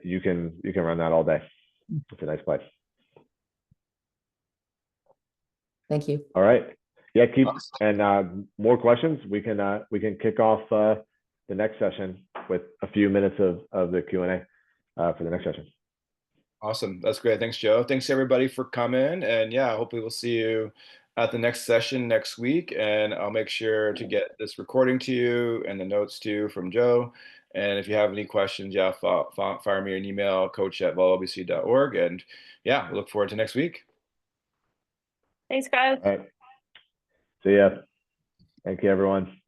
A: You can run that all day. It's a nice play.
C: Thank you.
A: All right. Yeah, and more questions. We can kick off the next session with a few minutes of the Q&A for the next session.
B: Awesome. That's great. Thanks, Joe. Thanks everybody for coming. And yeah, hopefully we'll see you at the next session next week. And I'll make sure to get this recording to you and the notes to you from Joe. And if you have any questions, yeah, fire me an email, coach@volleybc.org. And yeah, we look forward to next week.
D: Thanks, guys.
A: All right. See ya. Thank you, everyone.